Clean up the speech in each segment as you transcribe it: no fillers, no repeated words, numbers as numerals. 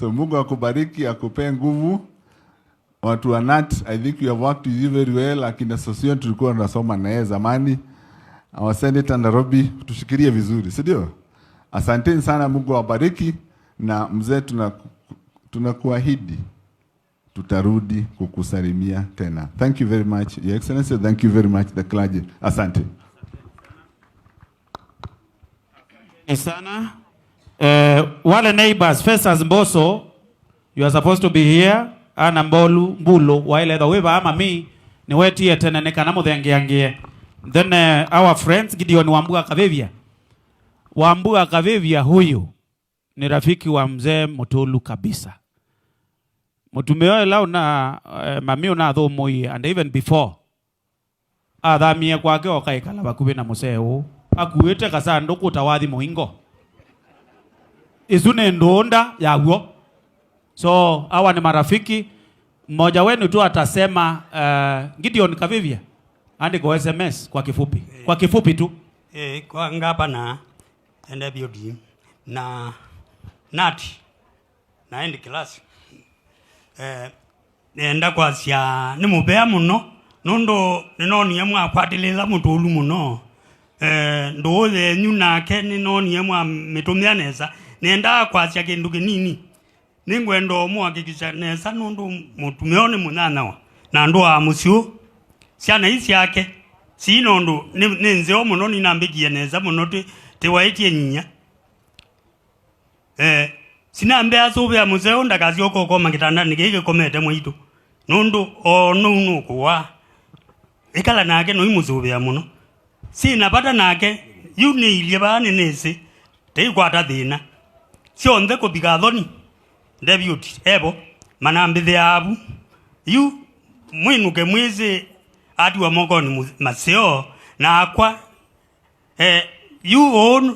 So Mungu akubariki, akupe nguvu. Watu wa NAT, I think we have worked with you very well. Akina Sosio tulikuwa tunasoma naye zamani. Our Senator Nairobi, tushikilie vizuri, si ndio? Asanteni sana, Mungu awabariki, na mzee tunakuahidi tutarudi kukusalimia tena. Thank you very much, Your Excellency. Thank you very much, the clergy. Asante. Sana. Wale neighbors, first as Mboso, you are supposed to be here. Ana Mbulu, wale the weba ama mi, ni weti ya tena neka namo the Then our friends, Gideon Wambua Kavevia. Wambua Kavevia huyu ni rafiki wa mzee Mutulu kabisa. Mutumeo lao na mamio na adho moi, and even before. Adhamia kwake wakaikala bakube na museo. Akuwete kasa ndoko utawadhi mohingo. Izune ndonda ya uo. So, hawa ni marafiki. Mmoja wenu tu atasema Gideon Kavivia. Andi kwa SMS kwa kifupi. Kwa kifupi tu. Kwa ngapa na NWD na nati na endi klasi. Nenda kwa siya ni mubea muno. Nondo ninoni yemu akwatilila Mutulu muno. Ndoole nyunake ninoni yemu mitumia neza. Nenda kwa siya kenduke nini. Ningwendo muhakikisha neza nondo mutumeone munanawa. Na ndo amusio. Siana isi yake. Si nondo nenzeo muno ninambikia neza muno tewaiti nyinya. Sinambe asobe ya museo ndakazi okoko makitanda nigeke komete mwitu. Nondo ono kuwa. Ekala nake no imusobe ya muno. Sinapata nake yuni iliyebane nese. Teikwata thina. Sionze kobigathoni. Deputy ebo manambithe abu. Yu mwinuke mwizi ati wa mokoni maseo na akwa yu on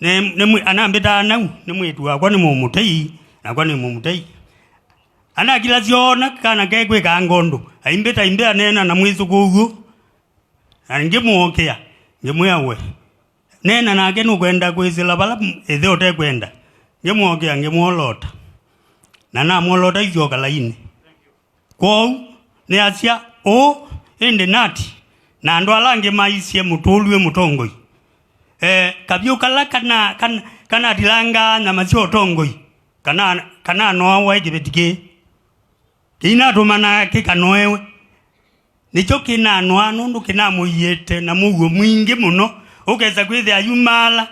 ne anambita nau ne mwitu akwa ni mumutei akwa ni mumutei ana kila ziona kana kekwe ka ngondo aimbeta imbea nena na mwizu kugu angemuokea ngemuyawe nena nake nukwenda kwizila bala etheo tekwenda ngemuokea ngemuolota na namolota ijoka laini kwa ne asia o ende nati na ndo alange maisye Mutulwe mutongoi kabyo kala kana dilanga na masyo tongoi kana no wa ikibetike kina tumana ke kanoewe nicho kina no anu kina muyete na mugo mwingi muno ukeza kwithe ayumala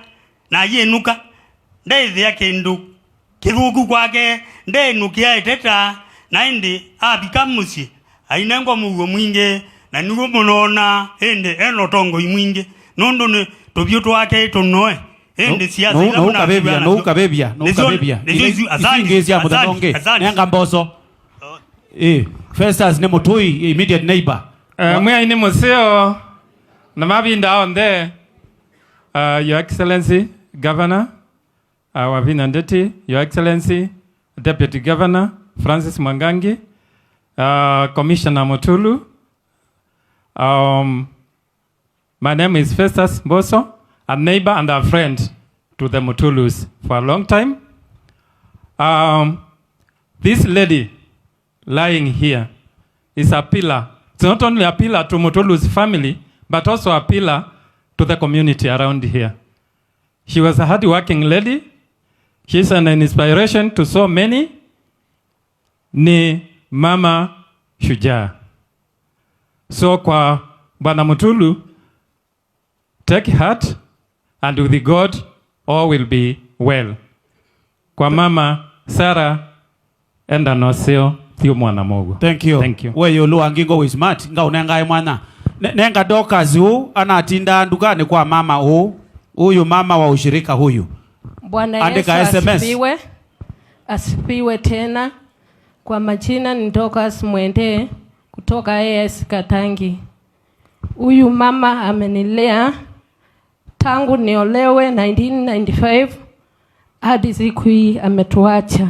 na yenuka ndethe yakendu kirugu kwake ndenukia eteta na indi abikamusi ainengwa mugo mwingi na nugo munona ende eno tongo mwingi nondo ne tobyo twake tonoe ende siasa ila nuka bebia izingezi ya mudonge nyanga Mboso Festus ne Mutui immediate neighbor mwe ni museo na mabinda on there Your Excellency Governor Wavina Ndeti, Your Excellency Deputy Governor Francis Mwangangi, Commissioner Mutulu. My name is Festus Mboso, a neighbor and a friend to the Mutulus for a long time. This lady lying here is a pillar. It's not only a pillar to Mutulu's family, but also a pillar to the community around here. She was a hard-working lady. She's an inspiration to so many. Ni mama shujaa. So kwa Bwana Mutulu, take heart, and with God, all will be well. Kwa mama Sarah enda noseo thiyo mwana mogo. Thank you. Thank you. We you luangingo we smart. Nga unenga mwana. Nenga Dokazi huu anatinda ndugani kwa mama huu. Huyu mama wa ushirika huyu. Bwana Yesu asifiwe. Asifiwe tena. Kwa majina ni Dokas Mwende kutoka AS Katangi. Huyu mama amenilea tangu niolewe 1995 hadi siku hii ametuacha.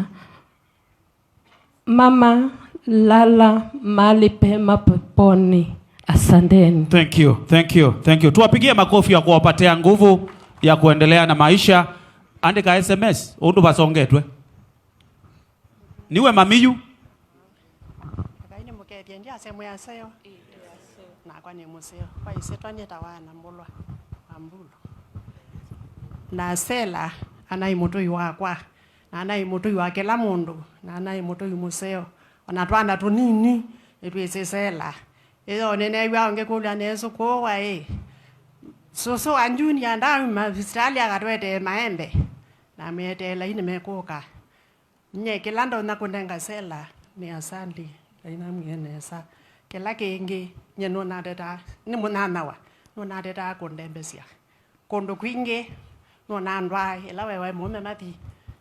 Mama lala mali pema peponi. Asanteni. Thank you. Thank you. Thank you. Tuwapigie makofi ya kuwapatia nguvu ya kuendelea na maisha. Andika SMS. Undu basongetwe. Niwe mamiyu. Kaini mukethia ndia semu ya seo. Na kwa ni museo. Kwa isetwa ni tawana mbulwa. Ambulo. Na sela anai mutu wakwa. Na anai mutu wa kila mundu. Na anai mutu museo. Ona twana tunini etwese sela. Iyo nene wange kula neso kwa so anjuni anda mavistali akatwete maembe. Na metela ine mekoka. Nye kilando nakundenga sela ni asandi ina mwenesa kila kenge nye nona deta ni munanawa nona deta kondembesia kondo kwinge nona ndwa ela wewe mume mati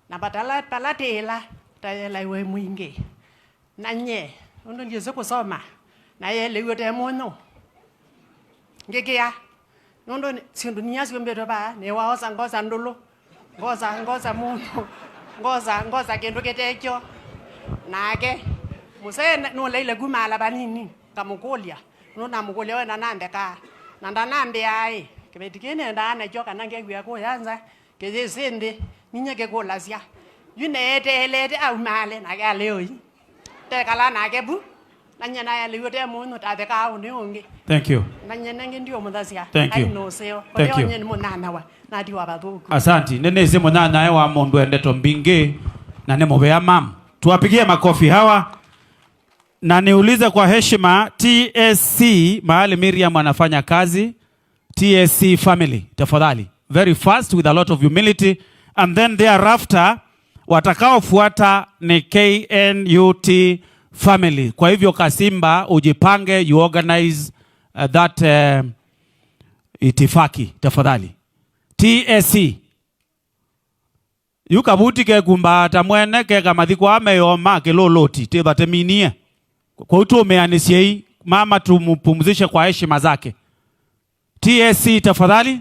na batala palatela tayela wewe mwinge na nye ndo ndizo kusoma na yele yote mono ngekia ndo sindu nyasi mbero ba ne waosa ngoza ndulu ngoza mundu ngoza kendo ketecho nake muse no leile gumala banini kamukulia no namukulia wena nambe ka nanda nambe ai kebetikene ndana joka nange gwa ko yanza kezesende ninyeke ko lasya yunete elete au male na ga leo te kala na ke bu nanya na ya liyote muno tate ka unionge. Thank you. Nanya nange ndio mudhasia. Thank you. No seo. Thank you. Onye munana wa na diwa bathuku. Asante. Nene ze munana wa mundu endeto mbinge na nemo bea mam. Tuwapigie makofi hawa. Na niulize kwa heshima TSC mahali Miriam anafanya kazi. TSC family tafadhali. Very fast with a lot of humility, and then thereafter watakaofuata ni KNUT family. Kwa hivyo Kasimba ujipange, you organize that itifaki tafadhali. TSC yukabuti ke kumbata mwene ke kamathiko ameyoma ke loloti tibateminie kwa utumeanisie mama tumupumzishe kwa heshima zake. TSC tafadhali.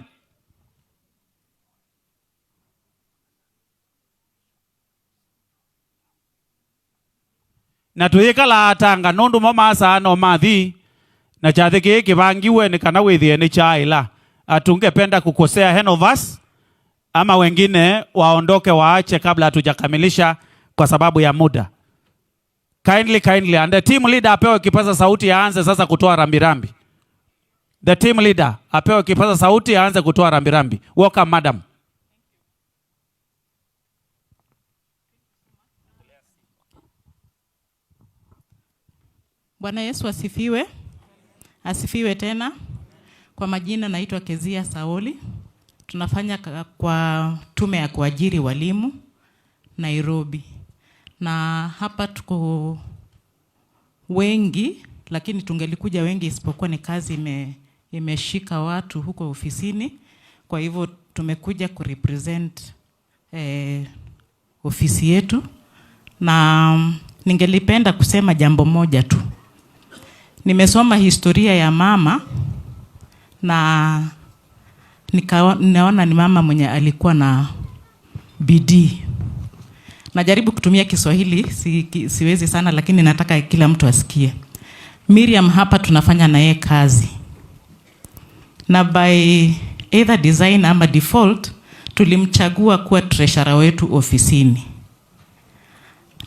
Na tuyikala atanga nondu mama sana mathi na chathiki kibangiwe ni kana withie ni chaila atungependa kukosea hen of us ama wengine waondoke waache kabla hatujakamilisha kwa sababu ya muda. Kindly and the team leader apewe kipaza sauti aanze sasa kutoa rambirambi. The team leader apewe kipaza sauti aanze kutoa rambirambi. Welcome madam. Bwana Yesu asifiwe. Asifiwe tena. Kwa majina naitwa Kezia Saoli. Tunafanya kwa tume ya kuajiri walimu Nairobi. Na hapa tuko wengi, lakini tungelikuja wengi isipokuwa ni kazi imeshika watu huko ofisini. Kwa hivyo tumekuja kurepresent ofisi yetu. Na ningelipenda kusema jambo moja tu. Nimesoma historia ya mama na ninaona ni mama mwenye alikuwa na bidii. Najaribu kutumia Kiswahili, siwezi sana lakini nataka kila mtu asikie. Miriam hapa tunafanya na yeye kazi. Na by either design ama default tulimchagua kuwa treasurer wetu ofisini.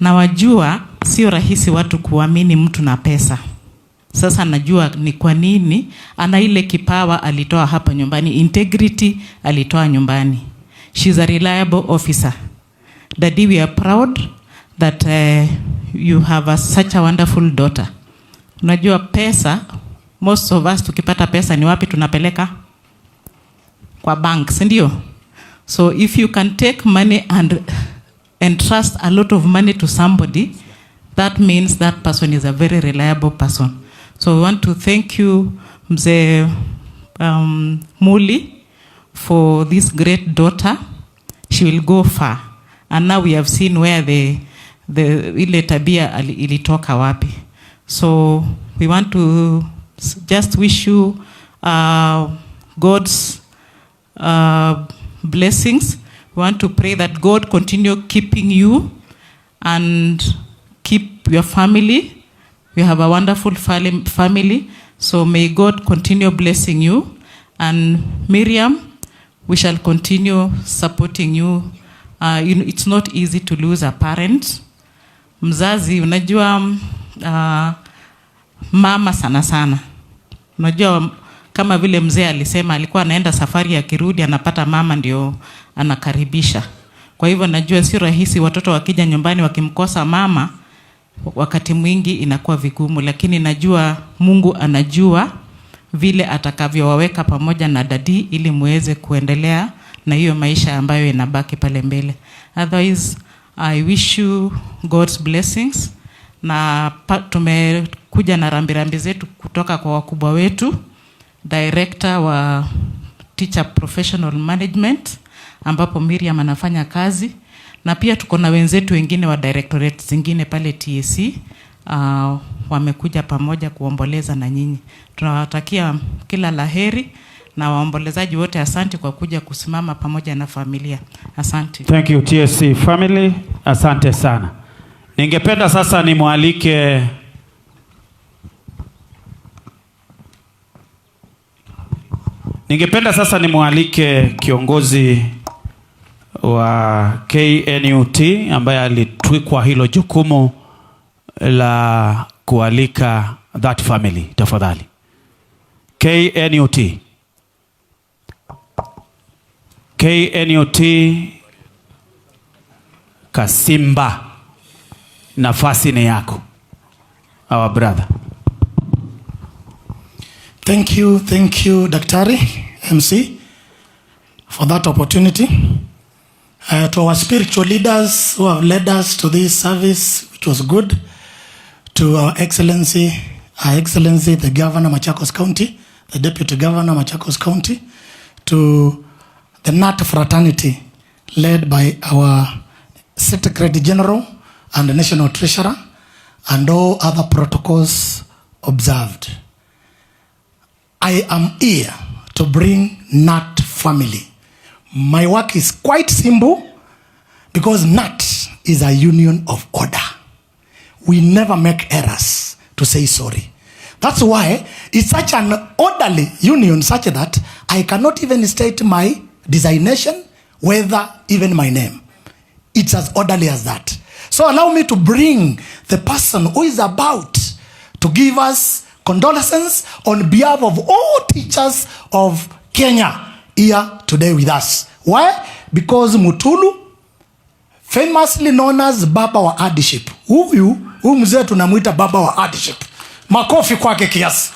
Na wajua sio rahisi watu kuamini mtu na pesa. Sasa najua ni kwa nini ana ile kipawa alitoa hapa nyumbani, integrity alitoa nyumbani. She's a reliable officer. Daddy, we are proud that you have such a wonderful daughter. Unajua pesa, most of us tukipata pesa ni wapi tunapeleka? Kwa bank, si ndio? So if you can take money and entrust a lot of money to somebody, that means that person is a very reliable person. So we want to thank you, Mzee Muli, for this great daughter. She will go far. And now we have seen where the ile tabia ilitoka wapi. So we want to just wish you God's blessings. We want to pray that God continue keeping you and keep your family. You have a wonderful family. So may God continue blessing you. And Miriam, we shall continue supporting you. It's not easy to lose a parent. mzazi, unajua mama sana sana. Unajua kama vile mzee alisema alikuwa anaenda safari akirudi anapata mama ndio anakaribisha. Kwa hivyo najua si rahisi watoto wakija nyumbani wakimkosa mama, wakati mwingi inakuwa vigumu, lakini najua Mungu anajua vile atakavyowaweka pamoja na dadi ili muweze kuendelea na hiyo maisha ambayo inabaki pale mbele. Otherwise, I wish you God's blessings. Na tumekuja na rambirambi zetu kutoka kwa wakubwa wetu, director wa Teacher Professional Management ambapo Miriam anafanya kazi, na pia tuko na wenzetu wengine wa directorate zingine pale TSC wamekuja pamoja kuomboleza na nyinyi. Tunawatakia kila laheri na waombolezaji wote asante kwa kuja kusimama pamoja na familia. Asante. Thank you TSC family. Asante sana. Ningependa sasa nimwalike kiongozi wa KNUT ambaye alitwikwa hilo jukumu la kualika that family. Tafadhali. KNUT Kasimba, nafasi ni yako. Our brother. Thank you, Daktari MC, for that opportunity. To our spiritual leaders who have led us to this service, which was good. To our Excellency, the Governor Machakos County, the Deputy Governor Machakos County, to the NAT fraternity led by our Secretary General and the National Treasurer, and all other protocols observed. I am here to bring NAT family. My work is quite simple because NAT is a union of order. We never make errors to say sorry. That's why it's such an orderly union such that I cannot even state my designation, whether even my name. It's as orderly as that. So allow me to bring the person who is about to give us condolences on behalf of all teachers of Kenya here today with us. Why? Because Mutulu, famously known as Baba wa Hardship. Huyu mzee tunamuita Baba wa Hardship. Makofi kwake kiasi.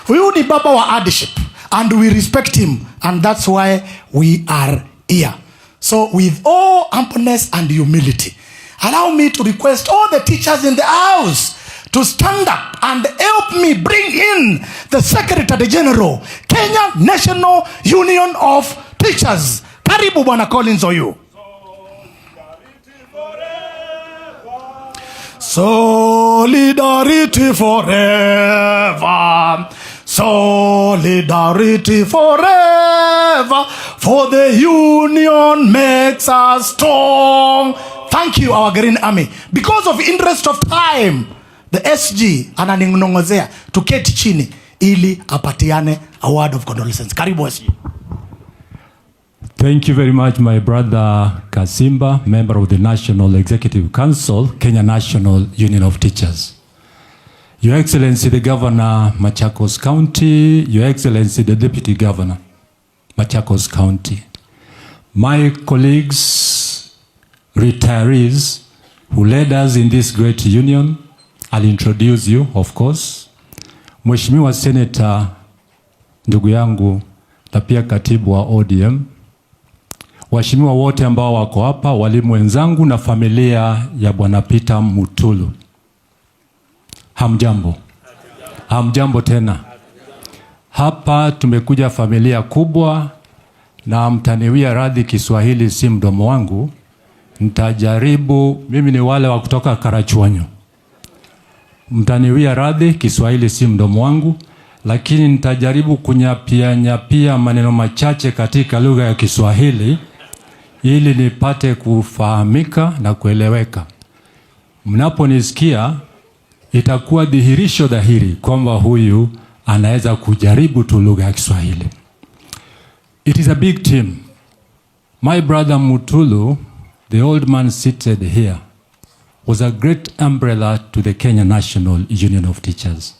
Huyu ni Baba wa Hardship and we respect him, and that's why we are here. So with all humbleness and humility, allow me to request all the teachers in the house to stand up and help me bring in the Secretary General, Kenya National Union of Teachers. Karibu Bwana Collins Oyu. Solidarity forever. Solidarity forever. For the union makes us strong. Thank you, our Green Army. Because of interest of time, the SG ananinongozea tuketi chini ili apatiane a word of condolence. Karibu SG. Thank you very much, my brother Kasimba, member of the National Executive Council, Kenya National Union of Teachers. Your Excellency, the Governor, Machakos County, Your Excellency, the Deputy Governor, Machakos County. My colleagues, retirees who led us in this great union, I'll introduce you, of course. Mheshimiwa Senator, ndugu yangu, na pia katibu wa ODM, waheshimiwa wote ambao wako hapa, walimu wenzangu na familia ya Bwana Peter Mutulu. Hamjambo. Hamjambo tena. Hapa tumekuja familia kubwa, na mtaniwia radhi Kiswahili si mdomo wangu. Nitajaribu, mimi ni wale wa kutoka Karachuonyo. Mtaniwia radhi Kiswahili si mdomo wangu, lakini nitajaribu kunyapia maneno machache katika lugha ya Kiswahili ili nipate kufahamika na kueleweka. Mnaponisikia itakuwa dhihirisho dhahiri kwamba huyu anaweza kujaribu tu lugha ya Kiswahili. It is a big team. My brother Mutulu, the old man seated here, was a great umbrella to the Kenya National Union of Teachers.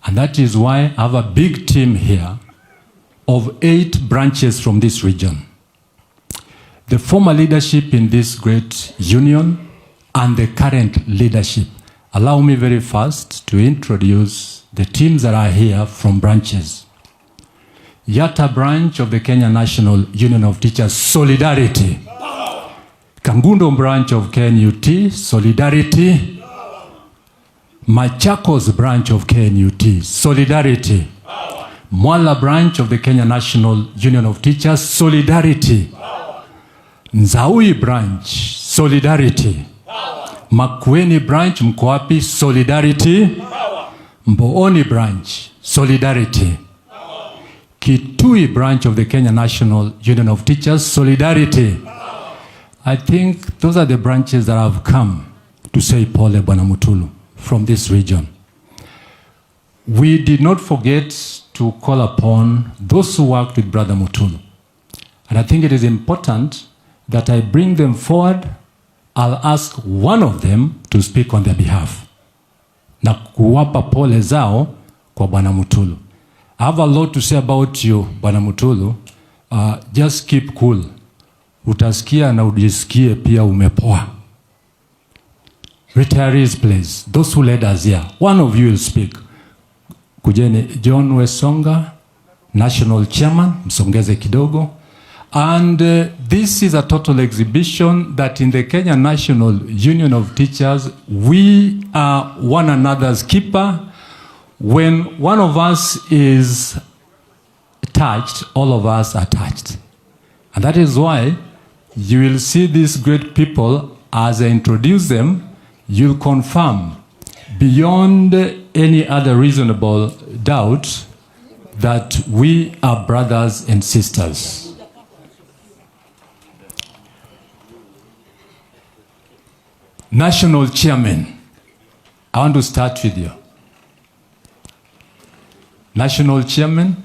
And that is why I have a big team here of 8 branches from this region. The former leadership in this great union and the current leadership. Allow me very fast to introduce the teams that are here from branches. Yatta branch of the Kenya National Union of Teachers, Solidarity. Kangundo branch of KNUT, Solidarity. Machakos branch of KNUT, Solidarity. Mwala branch of the Kenya National Union of Teachers, Solidarity. Nzaui branch, Solidarity. Makueni branch, Mkoapi, Solidarity. Mbooni branch, Solidarity. Kitui branch of the Kenya National Union of Teachers, Solidarity. I think those are the branches that have come to say Pole Bwana Mutulu from this region. We did not forget to call upon those who worked with Brother Mutulu. And I think it is important that I bring them forward. I'll ask one of them to speak on their behalf. Na kuwapa pole zao kwa Bwana Mutulu. I have a lot to say about you, Bwana Mutulu. Just keep cool. Utasikia na ujisikie pia umepoa. Retirees, please. Those who led us here. One of you will speak. Kujeni John Wesonga, National Chairman, msongeze kidogo. And this is a total exhibition that in the Kenya National Union of Teachers, we are one another's keeper. When one of us is touched, all of us are touched. And that is why you will see these great people, as I introduce them, you'll confirm beyond any other reasonable doubt that we are brothers and sisters. National Chairman, I want to start with you. National Chairman,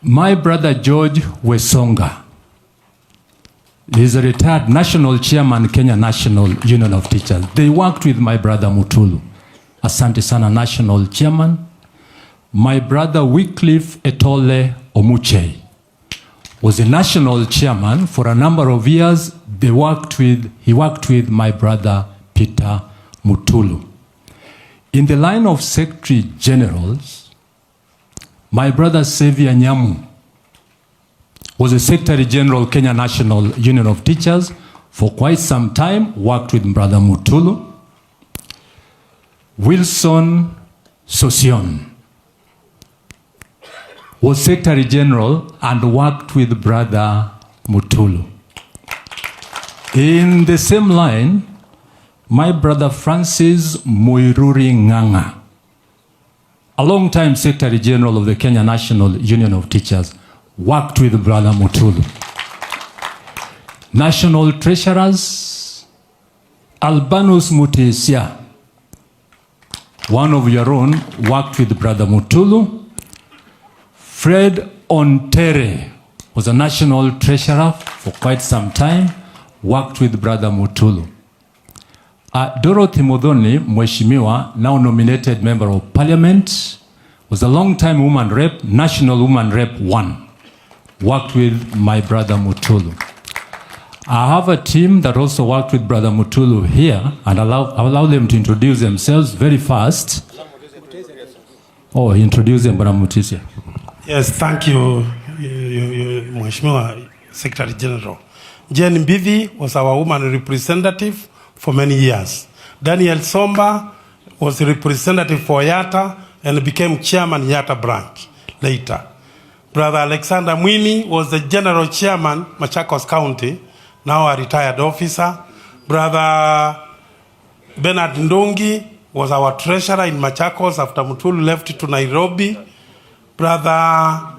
my brother George Wesonga is a retired National Chairman, Kenya National Union of Teachers. They worked with my brother Mutulu, Asante Sana National Chairman. My brother Wycliffe Etole Omuche was a National Chairman for a number of years. He worked with my brother Peter Mutulu. In the line of Secretary Generals, my brother Xavier Nyamu was a Secretary General, Kenya National Union of Teachers for quite some time, worked with Brother Mutulu. Wilson Sosion was Secretary General and worked with Brother Mutulu. In the same line, my brother Francis Muiruri Nganga, a long-time Secretary General of the Kenya National Union of Teachers, worked with Brother Mutulu. National Treasurers, Albanus Mutesia, one of your own, worked with Brother Mutulu. Fred Ontere was a National Treasurer for quite some time, worked with Brother Mutulu. Dorothy Modhoni, Mheshimiwa, now nominated Member of Parliament, was a long-time woman rep, National Woman Rep 1, worked with my brother Mutulu. I have a team that also worked with Brother Mutulu here, and I'll allow them to introduce themselves very fast. Oh, introduce them, Brother Mutisia. Yes, thank you, Mheshimiwa Secretary General. Jane Mbithi was our woman representative for many years. Daniel Somba was a representative for Yatta and became chairman Yatta branch later. Brother Alexander Mwini was the general chairman, Machakos County, now a retired officer. Brother Bernard Ndongi was our treasurer in Machakos after Mutulu left to Nairobi. Brother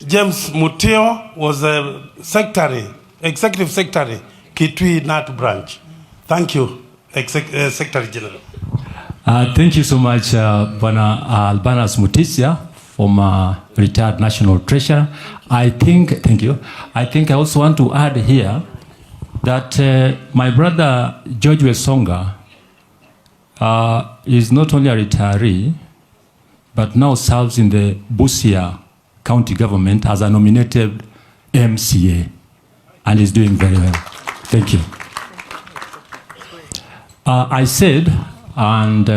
James Mutio was a secretary, executive secretary, Kitui Nat branch. Thank you, Secretary General. Thank you so much, Bwana Albanas Mutisia, former retired national treasurer. Thank you. I think I also want to add here that my brother George Wesonga is not only a retiree, but now serves in the Busia County government as a nominated MCA, and is doing very well. Thank you. I said, and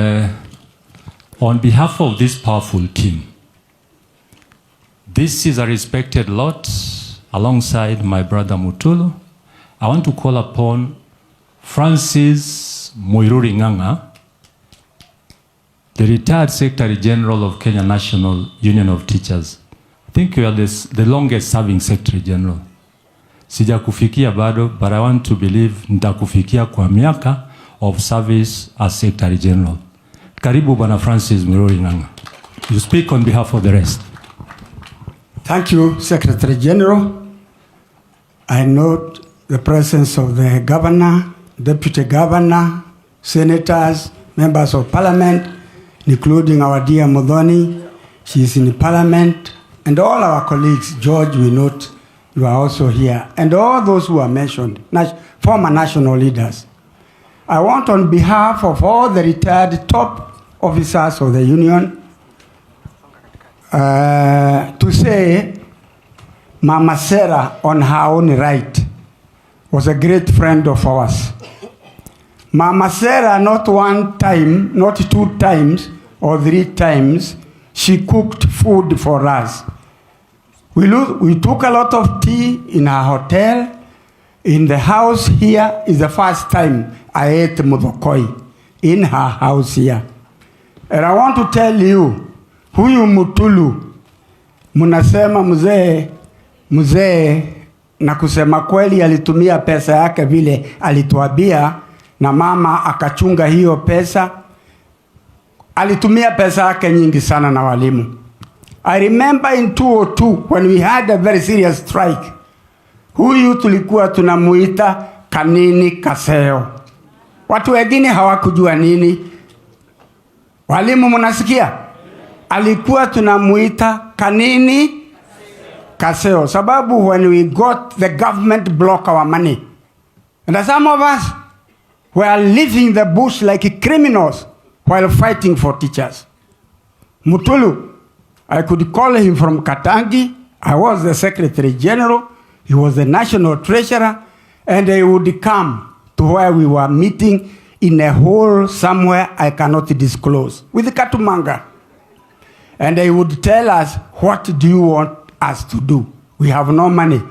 on behalf of this powerful team, this is a respected lot alongside my brother Mutulu. I want to call upon Francis Muiruri Ng'ang'a, the retired Secretary General of Kenya National Union of Teachers. I think you are the longest serving Secretary General. Sija kufikia bado, but I want to believe nitakufikia kwa miaka of service as Secretary General. Karibu Bwana Francis Muiruri Ng'ang'a. You speak on behalf of the rest. Thank you, Secretary General. I note the presence of the Governor, Deputy Governor, Senators, Members of Parliament, including our dear Modoni. She is in Parliament. And all our colleagues. George, we note you are also here. And all those who are mentioned, former national leaders. I want, on behalf of all the retired top officers of the union, to say Mama Sarah, on her own right, was a great friend of ours. Mama Sarah, not one time, not 2 times or 3 times, she cooked food for us. We took a lot of tea in her hotel. In the house here is the first time I ate mudokoi in her house here. And I want to tell you, huyu Mutulu, munasema mzee, na kusema kweli alitumia pesa yake vile alituambia, na mama akachunga hiyo pesa. Alitumia pesa yake nyingi sana na walimu. I remember in 2002 when we had a very serious strike. Huyu tulikuwa tunamuita Kanini Kaseo. Watu wengine hawakujua nini. Walimu mnasikia? Alikuwa tunamuita Kanini Kaseo. Sababu when we got the government block our money. And some of us were living the bush like criminals while fighting for teachers. Mutulu, I could call him from Katangi. I was the Secretary General. He was the National Treasurer. And he would come to where we were meeting in a hole somewhere I cannot disclose, with Katumanga. And he would tell us, what do you want us to do? We have no money.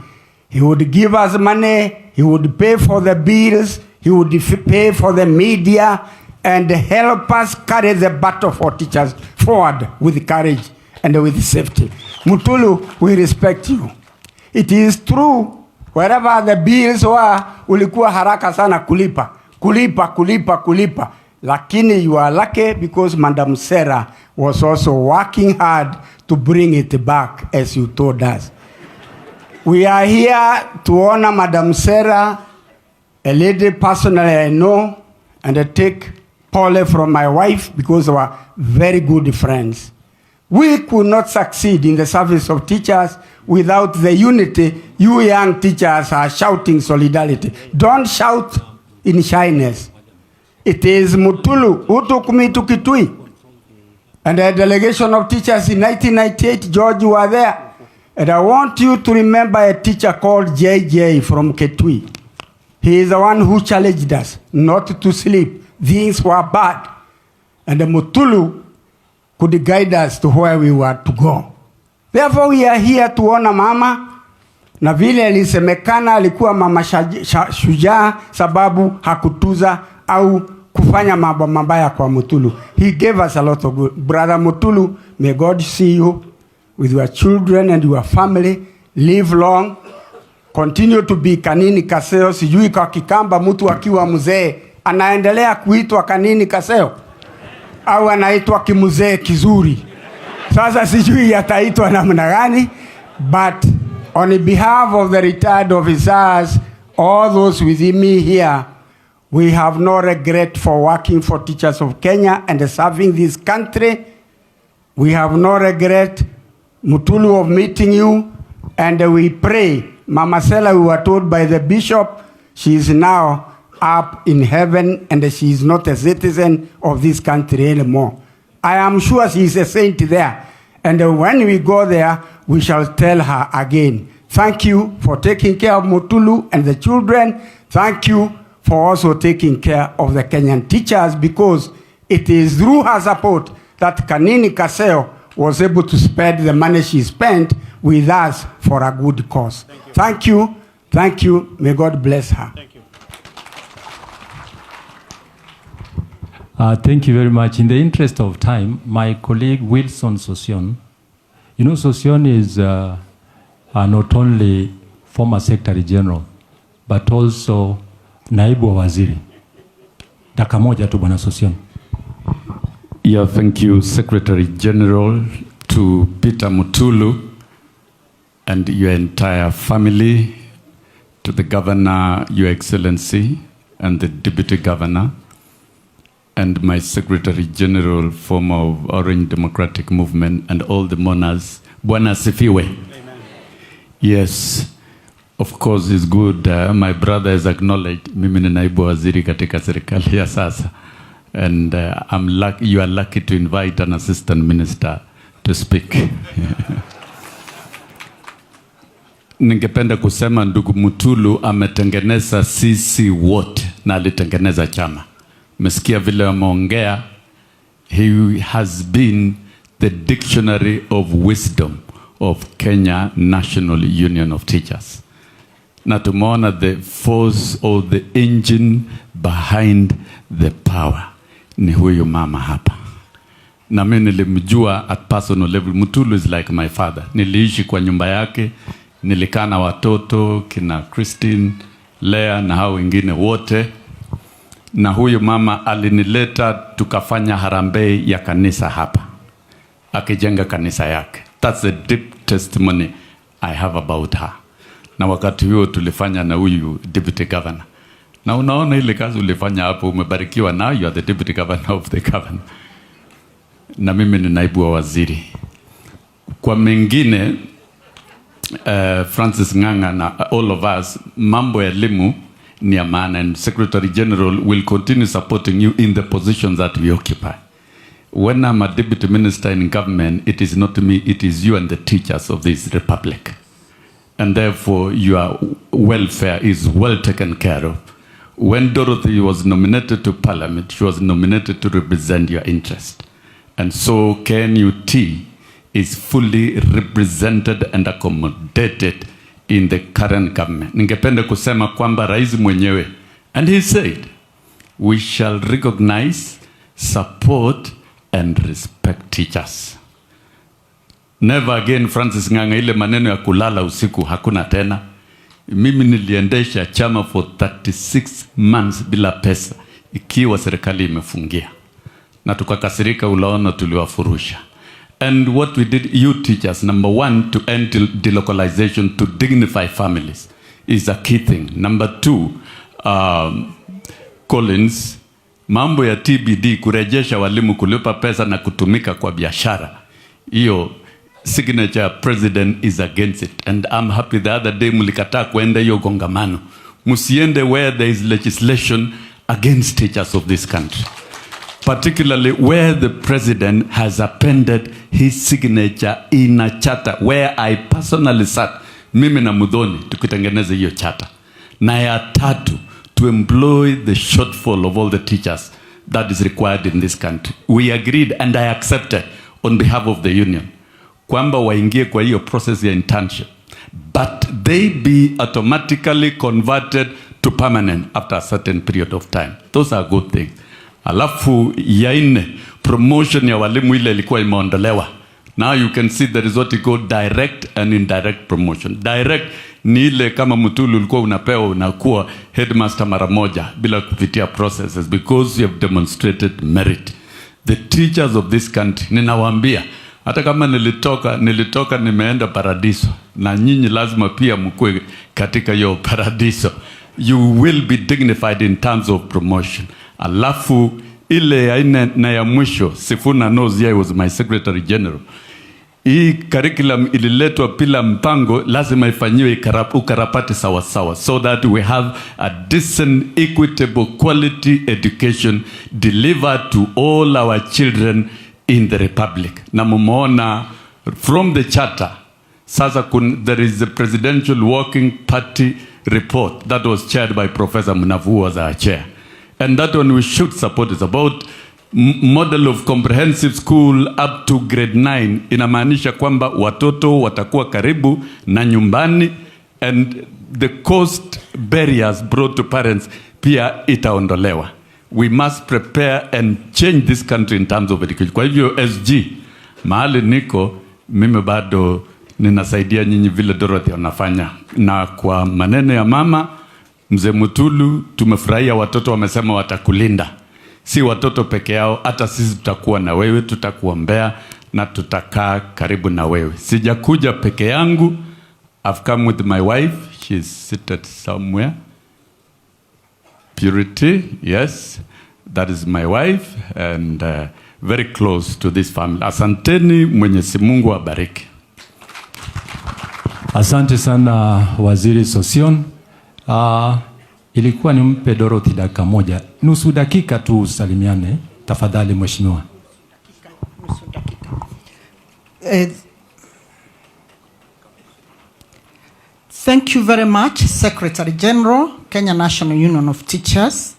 He would give us money. He would pay for the bills. He would pay for the media and help us carry the battle for teachers forward with courage and with safety. Mutulu, we respect you. It is true, wherever the bills were, ulikuwa haraka sana kulipa. Lakini you are lucky because Madam Sarah was also working hard to bring it back, as you told us. We are here to honor Madam Sarah, a lady personally I know, and I take Paul from my wife because we are very good friends. We could not succeed in the service of teachers without the unity. You young teachers are shouting solidarity. Don't shout in shyness. It is Mutulu who took me to Kitui. And a delegation of teachers in 1998, George, you were there. And I want you to remember a teacher called JJ from Kitui. He is the one who challenged us not to sleep. Things were bad. And the Mutulu could guide us to where we were to go. Therefore, we are here to honor Mama. Na vile alisemekana alikuwa mama shujaa sababu hakutuza au kufanya mambo mabaya kwa Mutulu. He gave us a lot of good. Brother Mutulu, may God see you with your children and your family. Live long. Continue to be Kanini Kaseo. Sijui kwa Kikamba mtu akiwa mzee anaendelea kuitwa Kanini Kaseo au anaitwa kimuzee kizuri. Sasa sijui ataitwa namna gani, but on behalf of the retired officers, all those with me here, we have no regret for working for teachers of Kenya and serving this country. We have no regret, Mutulu, of meeting you, and we pray. Mama Sela, we were told by the bishop, she is now up in heaven and she is not a citizen of this country anymore. I am sure she is a saint there. And when we go there, we shall tell her again, thank you for taking care of Mutulu and the children. Thank you for also taking care of the Kenyan teachers, because it is through her support that Kanini Kaseo was able to spend the money she spent with us for a good cause. Thank you. Thank you. May God bless her. Thank you. Thank you very much. In the interest of time, my colleague Wilson Sosion, you know, Sosion is not only former Secretary General, but also Naibu wa Waziri. Dakika moja tu Bwana Sosion. Yeah, thank you, Secretary General, to Peter Mutulu and your entire family, to the Governor, Your Excellency, and the Deputy Governor, and my Secretary General, former of Orange Democratic Movement, and all the monarchs. Bwana Sifiwe. Amen. Yes, of course it's good. My brother has acknowledged mimi ni naibu waziri katika serikali ya sasa. And you are lucky to invite an assistant minister to speak. Ningependa kusema ndugu Mutulu ametengeneza sisi wote na alitengeneza chama. Mesikia vile wameongea, he has been the dictionary of wisdom of Kenya National Union of Teachers. Na tumeona the force or the engine behind the power ni huyu mama hapa. Na mimi nilimjua at personal level. Mutulu is like my father. Niliishi kwa nyumba yake, nilikaa na watoto kina Christine, Lea na hao wengine wote. Na huyu mama alinileta tukafanya harambee ya kanisa hapa, akijenga kanisa yake. That's the deep testimony I have about her. Na wakati huo tulifanya na huyu deputy governor. Na unaona ile kazi ulifanya hapo, umebarikiwa. Now you are the deputy governor of the governor. Na mimi ni naibu wa waziri. Kwa mengine, Francis Nganga na all of us, mambo ya elimu ni ya maana, and Secretary General will continue supporting you in the positions that we occupy. When I'm a deputy minister in government, it is not me, it is you and the teachers of this republic. And therefore, your welfare is well taken care of. When Dorothy was nominated to Parliament, she was nominated to represent your interest. And so KNUT is fully represented and accommodated in the current government. Ningependa kusema kwamba rais mwenyewe, and he said, we shall recognize, support, and respect teachers. Never again, Francis Nganga, ile maneno ya kulala usiku hakuna tena. Mimi niliendesha chama for 36 months bila pesa, ikiwa serikali imefungia. Na tukakasirika, ulaona tuliwafurusha. And what we did, you teachers, number one, to end delocalization, to dignify families, is a key thing. Number two, Collins, mambo ya TBD, kurejesha walimu, kulipa pesa na kutumika kwa biashara. Iyo signature president is against it. And I'm happy the other day mulikataa kuenda hiyo kongamano. Musiende where there is legislation against teachers of this country. Particularly where the president has appended his signature in a charter where I personally sat, mimi na Mudhoni, tukitengeneza hiyo charter. Na ya tatu, to employ the shortfall of all the teachers that is required in this country. We agreed and I accepted on behalf of the union kwamba waingie kwa hiyo process ya internship, but they be automatically converted to permanent after a certain period of time. Those are good things. Alafu ya nne, promotion ya walimu ile ilikuwa imeondolewa. Now you can see there is what you call direct and indirect promotion. Direct ni ile kama Mutulu ulikuwa unapewa unakuwa headmaster mara moja bila kupitia processes, because you have demonstrated merit. The teachers of this country, ninawaambia, hata kama nilitoka nimeenda paradiso, na nyinyi lazima pia mkue katika hiyo paradiso. You will be dignified in terms of promotion. Alafu ile ya ine na ya mwisho, Sifuna knows, I was my Secretary General. hii curriculum ililetwa bila mpango, lazima ifanyiwe ukarabati sawa sawa, so that we have a decent, equitable, quality education delivered to all our children in the Republic. Na mumeona from the charter, sasa there is the Presidential Working Party report that was chaired by Professor Mnavu as our chair. And that one we should support. It's about model of comprehensive school up to grade 9. Inamaanisha kwamba watoto watakuwa karibu na nyumbani, and the cost barriers brought to parents pia itaondolewa. We must prepare and change this country in terms of education. Kwa hivyo SG, mahali niko mimi bado ninasaidia nyinyi vile Dorothy wanafanya. Na kwa maneno ya mama Mzee Mutulu, tumefurahia watoto wamesema watakulinda. Si watoto peke yao, hata sisi tutakuwa na wewe, tutakuombea na tutakaa karibu na wewe. Sijakuja peke yangu. I've come with my wife. She's seated somewhere. Purity, yes. That is my wife, and very close to this family. Asanteni, Mwenyezi Mungu abariki. Asante sana Waziri Sosion. Ilikuwa nimpe Dorothy dakika moja, nusu dakika tu usalimiane tafadhali mheshimiwa. Thank you very much, Secretary General, Kenya National Union of Teachers,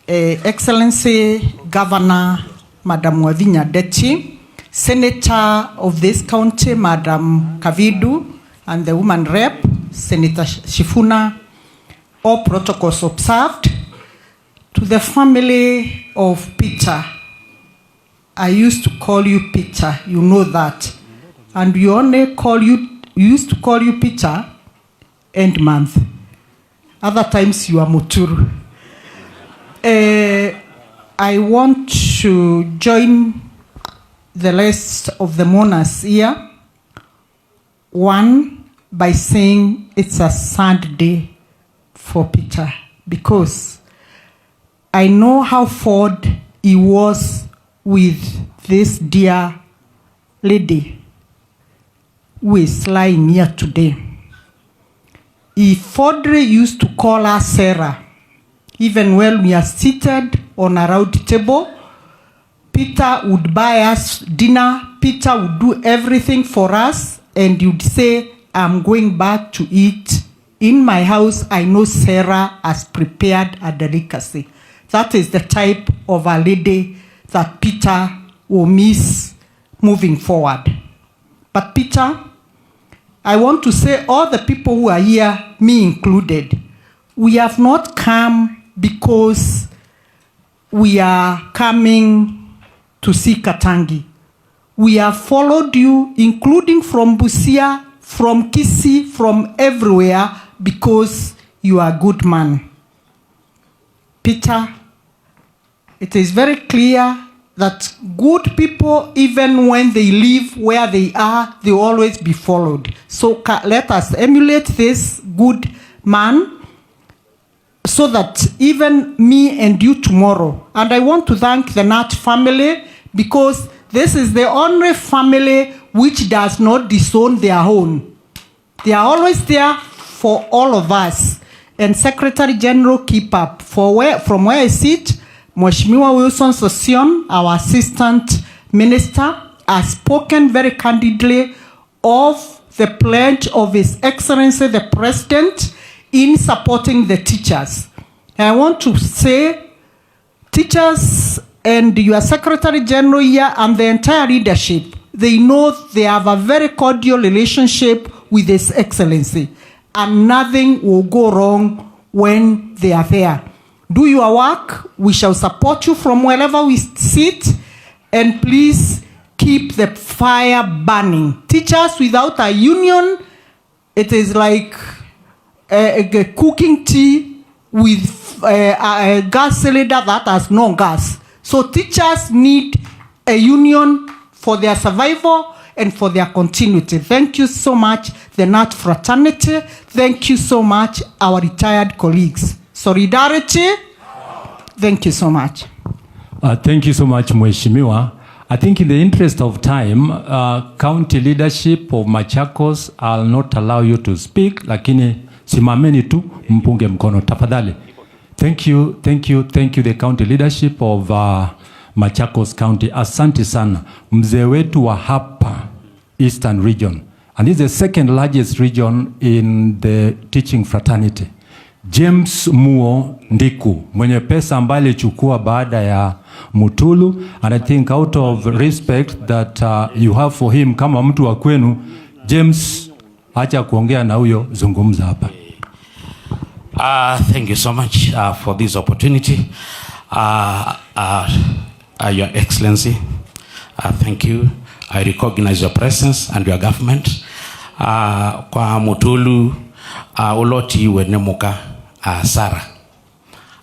Excellency Governor Madam Wavinya Deti, Senator of this county Madam Kavidu, and the woman rep Senator Shifuna. All protocols observed. To the family of Peter, I used to call you Peter, you know that. And we only used to call you Peter end month. Other times you are Muturu. I want to join the rest of the mourners here. One, by saying it's a sad day for Peter, because I know how fond he was with this dear lady who is lying here today. He fondly used to call her Sarah. Even when we are seated on a round table, Peter would buy us dinner. Peter would do everything for us, and he would say, I'm going back to eat. In my house, I know Sarah has prepared a delicacy. That is the type of a lady that Peter will miss moving forward. But Peter, I want to say all the people who are here, me included, we have not come because we are coming to see Katangi. We have followed you, including from Busia, from Kisii, from everywhere, because you are a good man. Peter, it is very clear that good people, even when they live where they are, they always be followed. So let us emulate this good man, so that even me and you tomorrow. And I want to thank the Nat family, because this is the only family which does not disown their own. They are always there for all of us. And Secretary General, keep up. From where I sit, Mheshimiwa Wilson Sosion, our Assistant Minister, has spoken very candidly of the pledge of His Excellency the President in supporting the teachers. And I want to say, teachers and your Secretary General here and the entire leadership, they know they have a very cordial relationship with His Excellency, and nothing will go wrong when they are there. Do your work. We shall support you from wherever we sit, and please keep the fire burning. Teachers without a union, it is like cooking tea with a gas cylinder that has no gas. So teachers need a union for their survival and for their continuity. Thank you so much, the Nat fraternity. Thank you so much, our retired colleagues. Solidarity. Thank you so much. Thank you so much, Mheshimiwa. I think in the interest of time, county leadership of Machakos, I'll not allow you to speak, lakini simameni tu mpunge mkono tafadhali. Thank you the county leadership of Machakos County. Asante sana. Mzee wetu wa hapa Eastern region. And this is the second largest region in the teaching fraternity. James Muo Ndiku, mwenye pesa ambaye alichukua baada ya Mutulu, and I think out of respect that you have for him kama mtu wa kwenu, James, acha kuongea na huyo, zungumza hapa. Thank you so much for this opportunity. Your Excellency, thank you. I recognize your presence and your government. Kwa Mutulu, uloti wenemuka Sarah.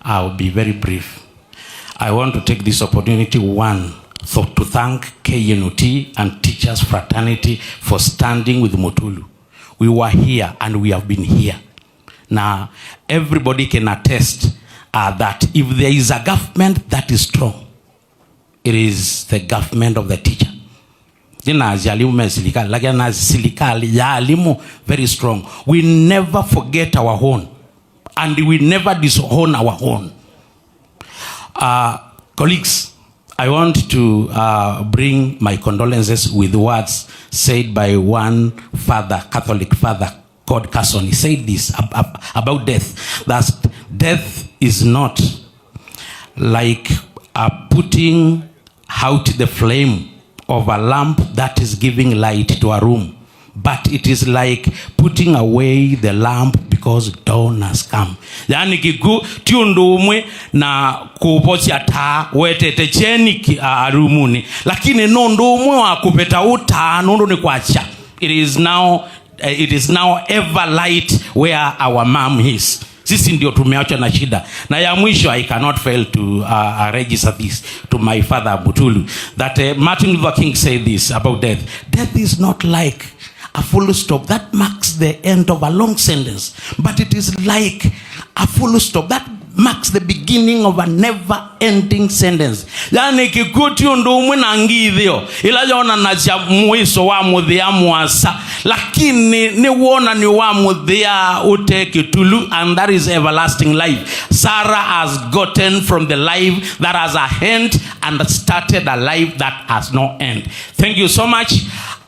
I'll be very brief. I want to take this opportunity, to thank KNUT and Teachers Fraternity for standing with Mutulu. We were here and we have been here. Now, everybody can attest that if there is a government that is strong, it is the government of the teacher. Very strong. We never forget our own, and we never disown our own. Colleagues, I want to bring my condolences with words said by one father, Catholic father called Carson. He said this about death, that death is not like putting out the flame of a lamp that is giving light to a room, but it is like putting away the lamp because dawn has come. Yani kiku tiundu umwe na kupochi ata wetete cheni rumuni, lakini nondo umwe wa kupeta uta nondo ni kwacha. It is now ever light where our mom is. Sisi ndio tumeacha na shida. Na ya mwisho, I cannot fail to register this to my father Mutulu, that Martin Luther King said this about death. Death is not like a full stop that marks the end of a long sentence, but it is like a full stop that marks the beginning of a never-ending sentence. Yani kikuti undumwe na ngithio ila yona na cha mwiso wa muthia mwasa, lakini ni wona ni wa muthia ute kitulu, and that is everlasting life. Sarah has gotten from the life that has a end and started a life that has no end. Thank you so much.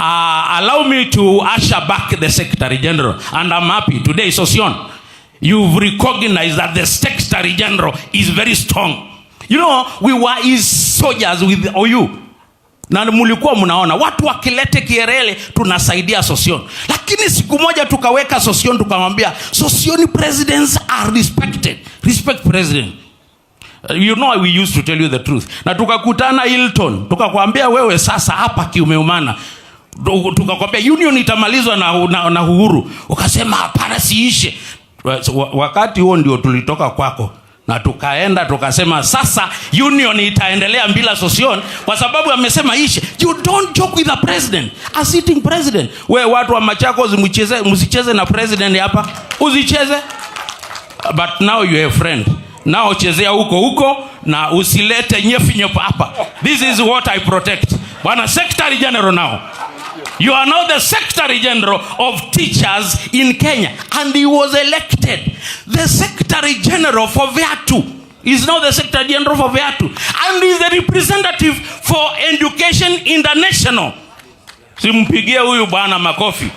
Allow me to usher back the Secretary General, and I'm happy today, Sosion, you've recognized that the Secretary General is very strong. You know, we were his soldiers with OU. Na mulikuwa mnaona watu wakilete kierele tunasaidia Sosion. Lakini siku moja tukaweka Sosion, tukamwambia Sosion presidents are respected. Respect president. You know, we used to tell you the truth. Na tukakutana Hilton, tukakwambia wewe sasa hapa kiumeumana. Tukakwambia union itamalizwa na uhuru. Ukasema hapana, siishe. Wakati huo ndio tulitoka kwako na tukaenda tukasema sasa union itaendelea bila Sosion kwa sababu amesema ishe. You don't joke with the president, a sitting president. We watu wa Machakos msicheze na president hapa, usicheze. But now you have a friend. Now chezea huko na usilete nyefinyepo hapa. This is what I protect. Bwana Secretary General, now you are now the Secretary General of Teachers in Kenya, and he was elected the Secretary General for Veatu. He's now the Secretary General for Veatu, and he's the representative for Education International. Simpigie huyu bwana makofi.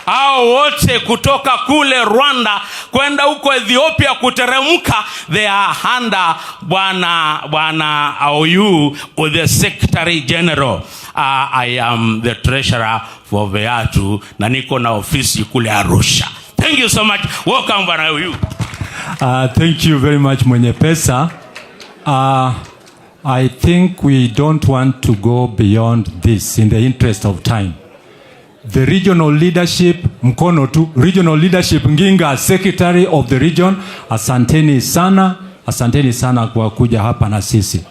Hao wote kutoka kule Rwanda kwenda huko Ethiopia kuteremka, they are under bwana OU with the Secretary General. I am the treasurer for Veatu na niko na ofisi kule Arusha. Thank you so much. Welcome bwana OU. Thank you very much mwenye pesa. I think we don't want to go beyond this in the interest of time. The regional leadership, mkono tu, regional leadership Nginga, secretary of the region, asanteni sana kwa kuja hapa na sisi.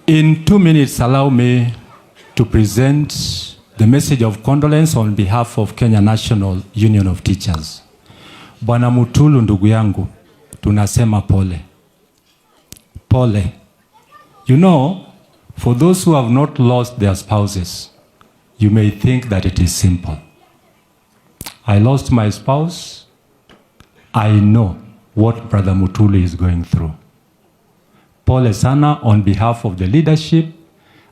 In 2 minutes, allow me to present the message of condolence on behalf of Kenya National Union of Teachers. Bwana Mutulu ndugu yangu, tunasema pole. Pole. You know, For those who have not lost their spouses, you may think that it is simple. I lost my spouse. I know what Brother Mutulu is going through. Pole sana on behalf of the leadership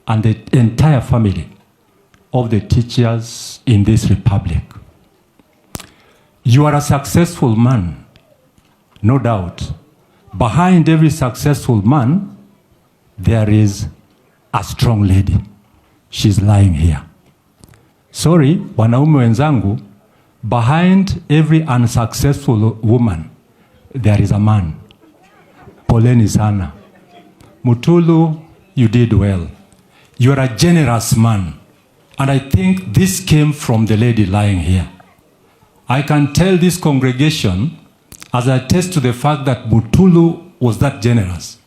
and the entire family of the teachers in this republic. You are a successful man, no doubt. Behind every successful man, there is a strong lady. She's lying here. Sorry, wanaume wenzangu, behind every unsuccessful woman, there is a man. Poleni sana. Mutulu, you did well. You are a generous man. And I think this came from the lady lying here. I can tell this congregation, as I attest to the fact that Mutulu was that generous.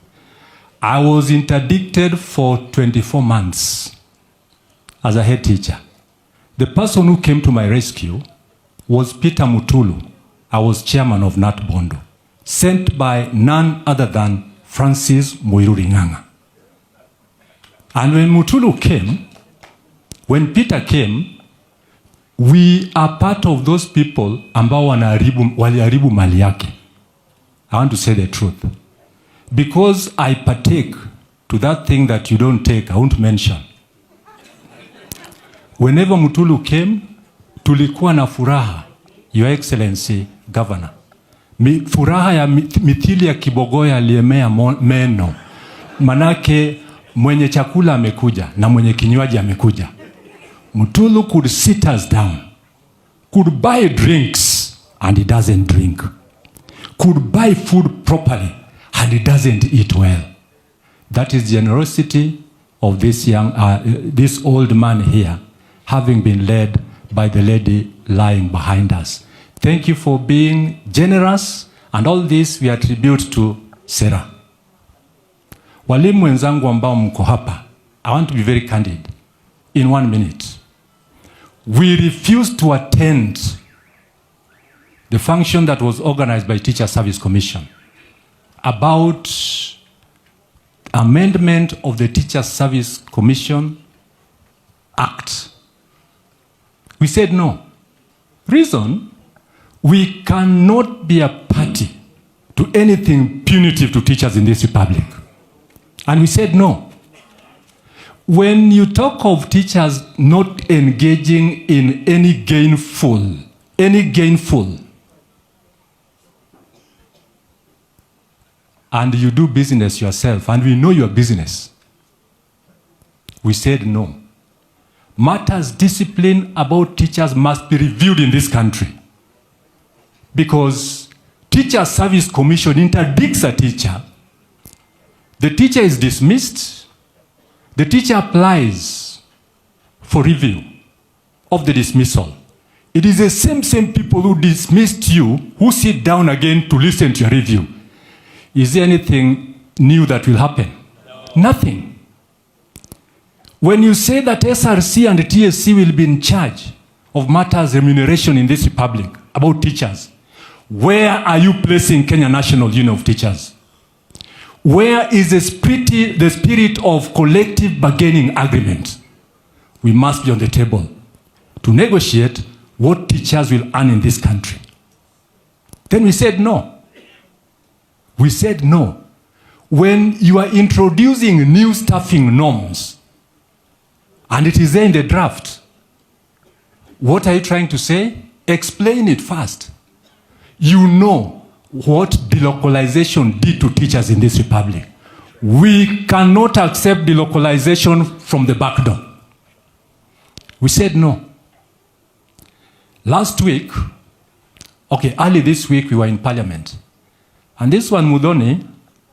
I was interdicted for 24 months as a head teacher. The person who came to my rescue was Peter Mutulu. I was chairman of Nat Bondo, sent by none other than Francis Muiruringanga. And when Mutulu came, when Peter came, we are part of those people ambao waliharibu mali yake. I want to say the truth. Because I partake to that thing that you don't take, I won't mention. Whenever Mutulu came, tulikuwa na furaha, Your Excellency Governor. Furaha ya mithili ya kibogoya aliyemea meno. Manake mwenye chakula amekuja na mwenye kinywaji amekuja. Mutulu could sit us down, could buy drinks and he doesn't drink, could buy food properly and he doesn't eat well. That is generosity of this this old man here, having been led by the lady lying behind us. Thank you for being generous, and all this we attribute to Sarah. Walimu wenzangu ambao mko hapa, I want to be very candid. In 1 minute, we refused to attend the function that was organized by Teacher Service Commission about amendment of the Teacher Service Commission Act. We said no. Reason, we cannot be a party to anything punitive to teachers in this republic. And we said no. When you talk of teachers not engaging in any gainful, and you do business yourself, and we know your business, we said no. Matters discipline about teachers must be reviewed in this country. Because Teacher Service Commission interdicts a teacher. The teacher is dismissed. The teacher applies for review of the dismissal. It is the same people who dismissed you who sit down again to listen to your review. Is there anything new that will happen? No. Nothing. When you say that SRC and the TSC will be in charge of matters remuneration in this republic about teachers, where are you placing Kenya National Union of Teachers? Where is the spirit of collective bargaining agreement? We must be on the table to negotiate what teachers will earn in this country. Then we said no. We said no. When you are introducing new staffing norms, and it is there in the draft, what are you trying to say? Explain it first. You know what delocalization did to teachers in this republic. We cannot accept delocalization from the back door. We said no. Last week, early this week, we were in Parliament. And this one, Mheshimiwa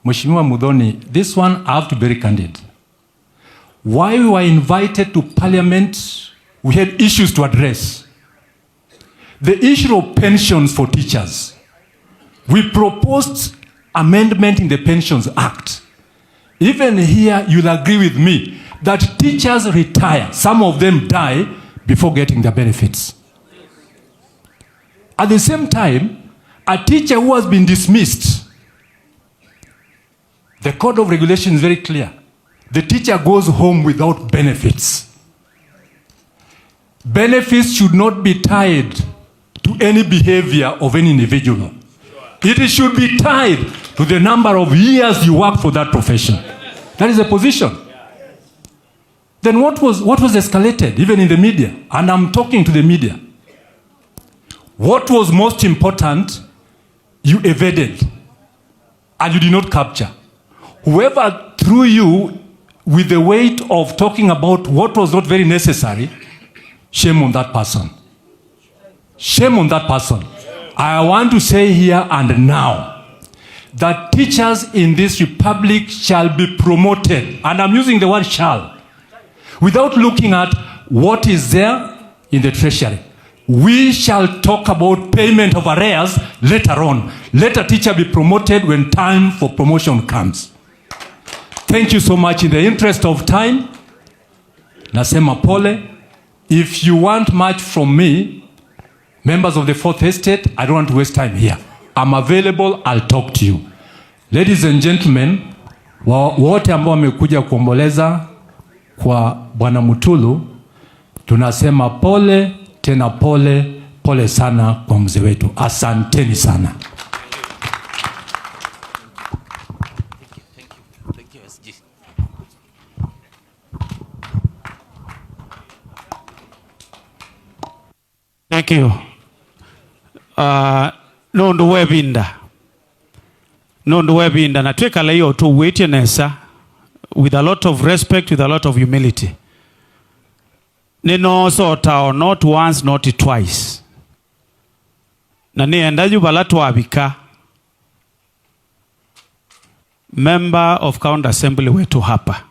Muthoni, this one I have to be very candid. While we were invited to Parliament, we had issues to address. The issue of pensions for teachers. We proposed amendment in the Pensions Act. Even here, you'll agree with me that teachers retire. Some of them die before getting their benefits. At the same time, a teacher who has been dismissed, the Code of Regulation is very clear. the teacher goes home without benefits. Benefits should not be tied to any behavior of any individual. It should be tied to the number of years you work for that profession. That is the position. Then what was escalated, even in the media? And I'm talking to the media. What was most important, you evaded, and you did not capture. Whoever threw you with the weight of talking about what was not very necessary, shame on that person. Shame on that person. I want to say here and now that teachers in this republic shall be promoted, and I'm using the word shall, without looking at what is there in the treasury. We shall talk about payment of arrears later on. Let a teacher be promoted when time for promotion comes. Thank you so much. In the interest of time, nasema pole. If you want much from me, members of the Fourth Estate, I don't want to waste time here. I'm available, I'll talk to you. Ladies and gentlemen, wote ambao wamekuja kuomboleza kwa Bwana Mutulu, tunasema pole, tena pole, pole sana kwa mzee wetu. Asanteni sana. Thank you. Nondu webinda na twekala hiyo tu witnessa with a lot of respect, with a lot of humility. Nino sota not once, not twice. Na nienda jubala twabika. Member of County Assembly wetu hapa.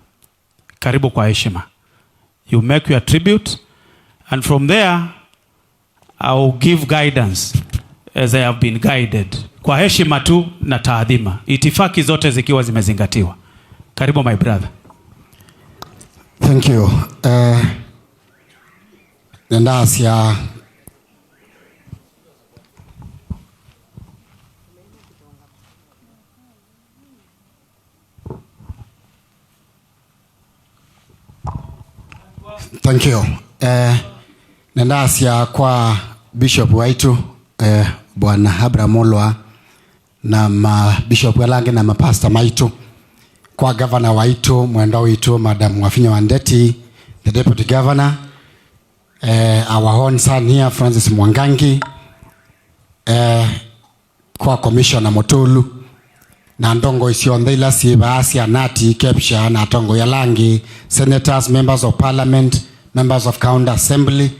Karibu kwa heshima. You make your tribute, and from there I will give guidance as I have been guided. Kwa heshima tu na taadhima. Itifaki zote zikiwa zimezingatiwa. Karibu my brother. Thank you. Nendasia Thank you. Nendasia kwa Bishop waitu Bwana Abraham Olwa na Bishop Welange na mapasta maitu, kwa governor waitu mwenda waitu Madam Wafinya Wandeti, the deputy governor, our own son here Francis Mwangangi, kwa commissioner Mutulu na ndongo isiondela siba asia nati Kepsha na tongo ya Langi, senators, members of parliament, members of county assembly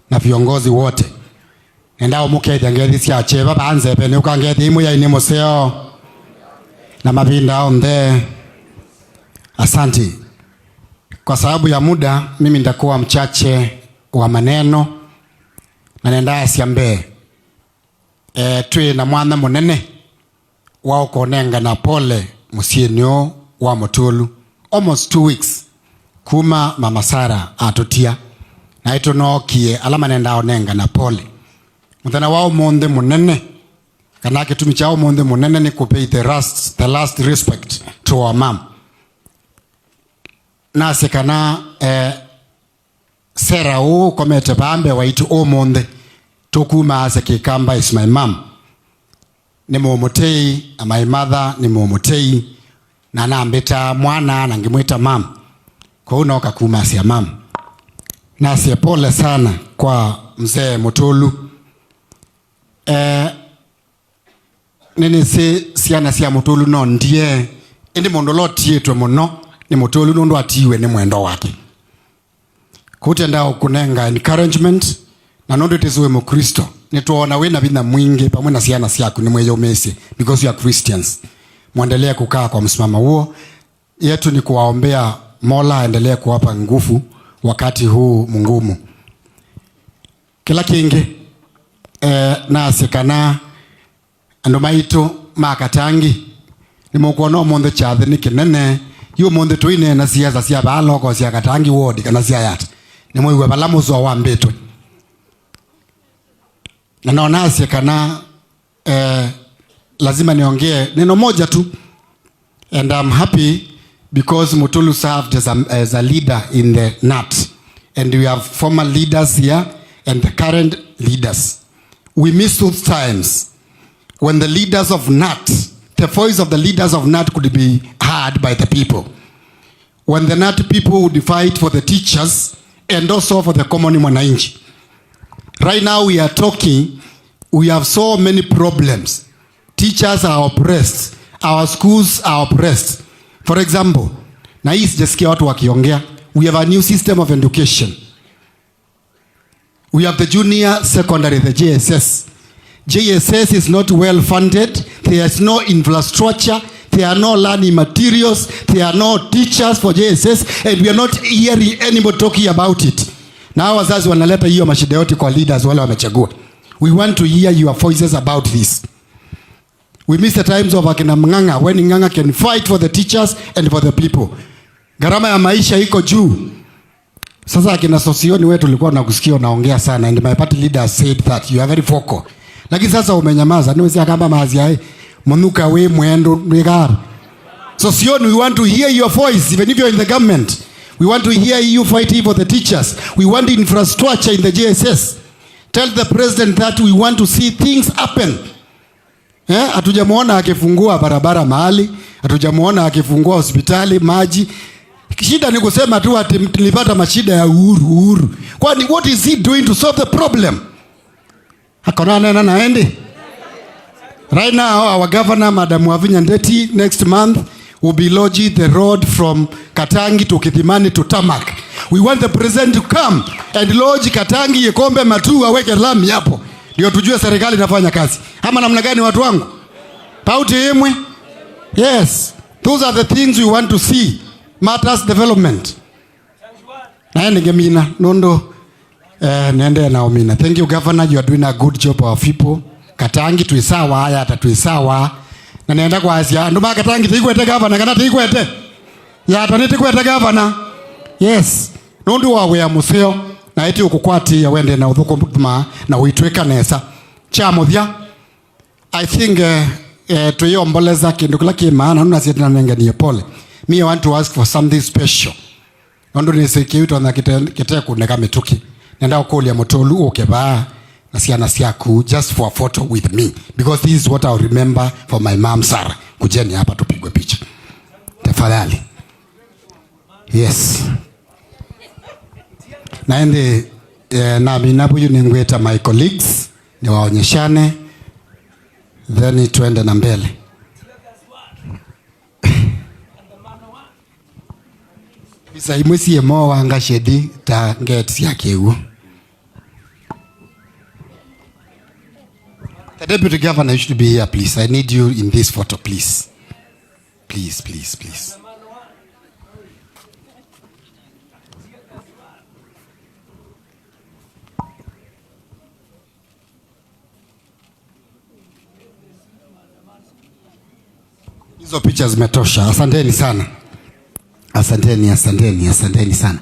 na viongozi wote. Nenda umuke ngezi sia cheba banze pe ukangeti imu ya inimo seo na mabinda onde. Asanti. Kwa sababu ya muda mimi nitakuwa mchache wa maneno na nenda asiambe. Tui na mwana munene wao konenga na pole musienyo wa Mutulu almost 2 weeks kuma mama Sara atutia na ito no kie alama nenda onenga na pole mutana wao monde munene kana kitumi chao monde munene ni kupay the last respect to our mom na sekana Sera o komete bambe waitu o monde tokuma asake kamba is my mom. Ni momotei, my mother ni momotei, na naambeta mwana na ngimwita mam. Kwa uno kakuma siya mam. Na siya pole sana kwa mzee Mutulu. Nini siya siya Mutulu no ndiye. Indi mondoloti yetu mono ni Mutulu nondo atiwe ni mwendo wake. Kutenda kunenga encouragement na nondo tezuwe mkristo. Nituona wena bina mwingi pamoja na siana siyaku ni mweyo mesi because you are Christians. Muendelea kukaa kwa msimama huo. Yetu ni kuwaombea Mola aendelee kuwapa nguvu wakati huu mungumu. Kila kingi na sekana andomaito makatangi ni mwokono monde chadhe ni kinene yu monde tuine na siyaza siya baloko siya katangi wodi kana siya yata ni mwewe balamu zuwa wambetu na naona sekana lazima niongee neno moja tu, and I'm happy because Mutulu served as a leader in the NAT. And we have former leaders here and the current leaders. We miss those times when the leaders of NAT, the voice of the leaders of NAT could be heard by the people. When the NAT people would fight for the teachers and also for the common mwananchi. Right now we are talking, we have so many problems. Teachers are oppressed. Our schools are oppressed. For example, na hii sijasikia watu wakiongea, we have a new system of education. We have the junior secondary, the JSS. JSS is not well funded. There is no infrastructure. There are no learning materials. There are no teachers for JSS. And we are not hearing anybody talking about it. Now wazazi wanaleta hiyo mashida yote kwa leaders wale wamechagua. We want to hear your voices about this. We miss the times of akina Mnganga, when Mnganga can fight for the teachers and for the people. Gharama ya maisha iko juu. Sasa akina Sosioni wetu ulikuwa unakusikia unaongea sana, and my party leader said that you are very vocal. Lakini sasa umenyamaza. Niwezi kama maazi hai munuka we mwendo mwegara. Sosioni, we want to hear your voice even if you're in the government. We want to hear you fighting for the teachers. We want infrastructure in the JSS. Tell the president that we want to see things happen. Hatujamuona akifungua barabara mahali, hatujamuona akifungua hospitali, maji. Shida ni kusema tu ati nilipata mashida ya uhuru. Kwani what is he doing to solve the problem? Hakuna nena naende. Right now our governor Madam Wavinya Ndeti next month will be lodging the road from Katangi to Kithimani to Tamak. We want the president to come and lodge Katangi Yekombe Matu aweke lami hapo. Ndio tujue serikali inafanya kazi. Ama namna gani watu wangu? Pauti yemwe? Yes. Those are the things we want to see. Matters development. Naende gemina nondo nende na omina. Thank you governor, you are doing a good job our people. Katangi tuisawa haya tatuisawa. Na naenda kwa Asia. Ndo Katangi tikwete governor kana tikwete. Ya taniti kwete governor. Yes. Nondo wa ya museo na eti ukukwati ya wende na uthukuma na uitweka nesa. Chamuthia. I think tuyomboleza kindu kila kimaana nuna sieti na nengeni pole. Me, I want to ask for something special. Nondo nisiki uto na kite kuneka mituki. Nenda ukoli ya Mutulu ukeba na siaku just for a photo with me. Because this is what I'll remember for my mom Sarah. Kujeni hapa tupigwe picha. Tafadhali. Yes. Naende na minabu yuningweta my colleagues. Ni waonyeshane. Then tuende na mbele. Bisa imwesi yemo wanga shedi ta ngeti yake uo. The deputy governor should be here, please. I need you in this photo, please. Please, please, please. Hizo picha zimetosha. Asanteni sana. Asanteni sana.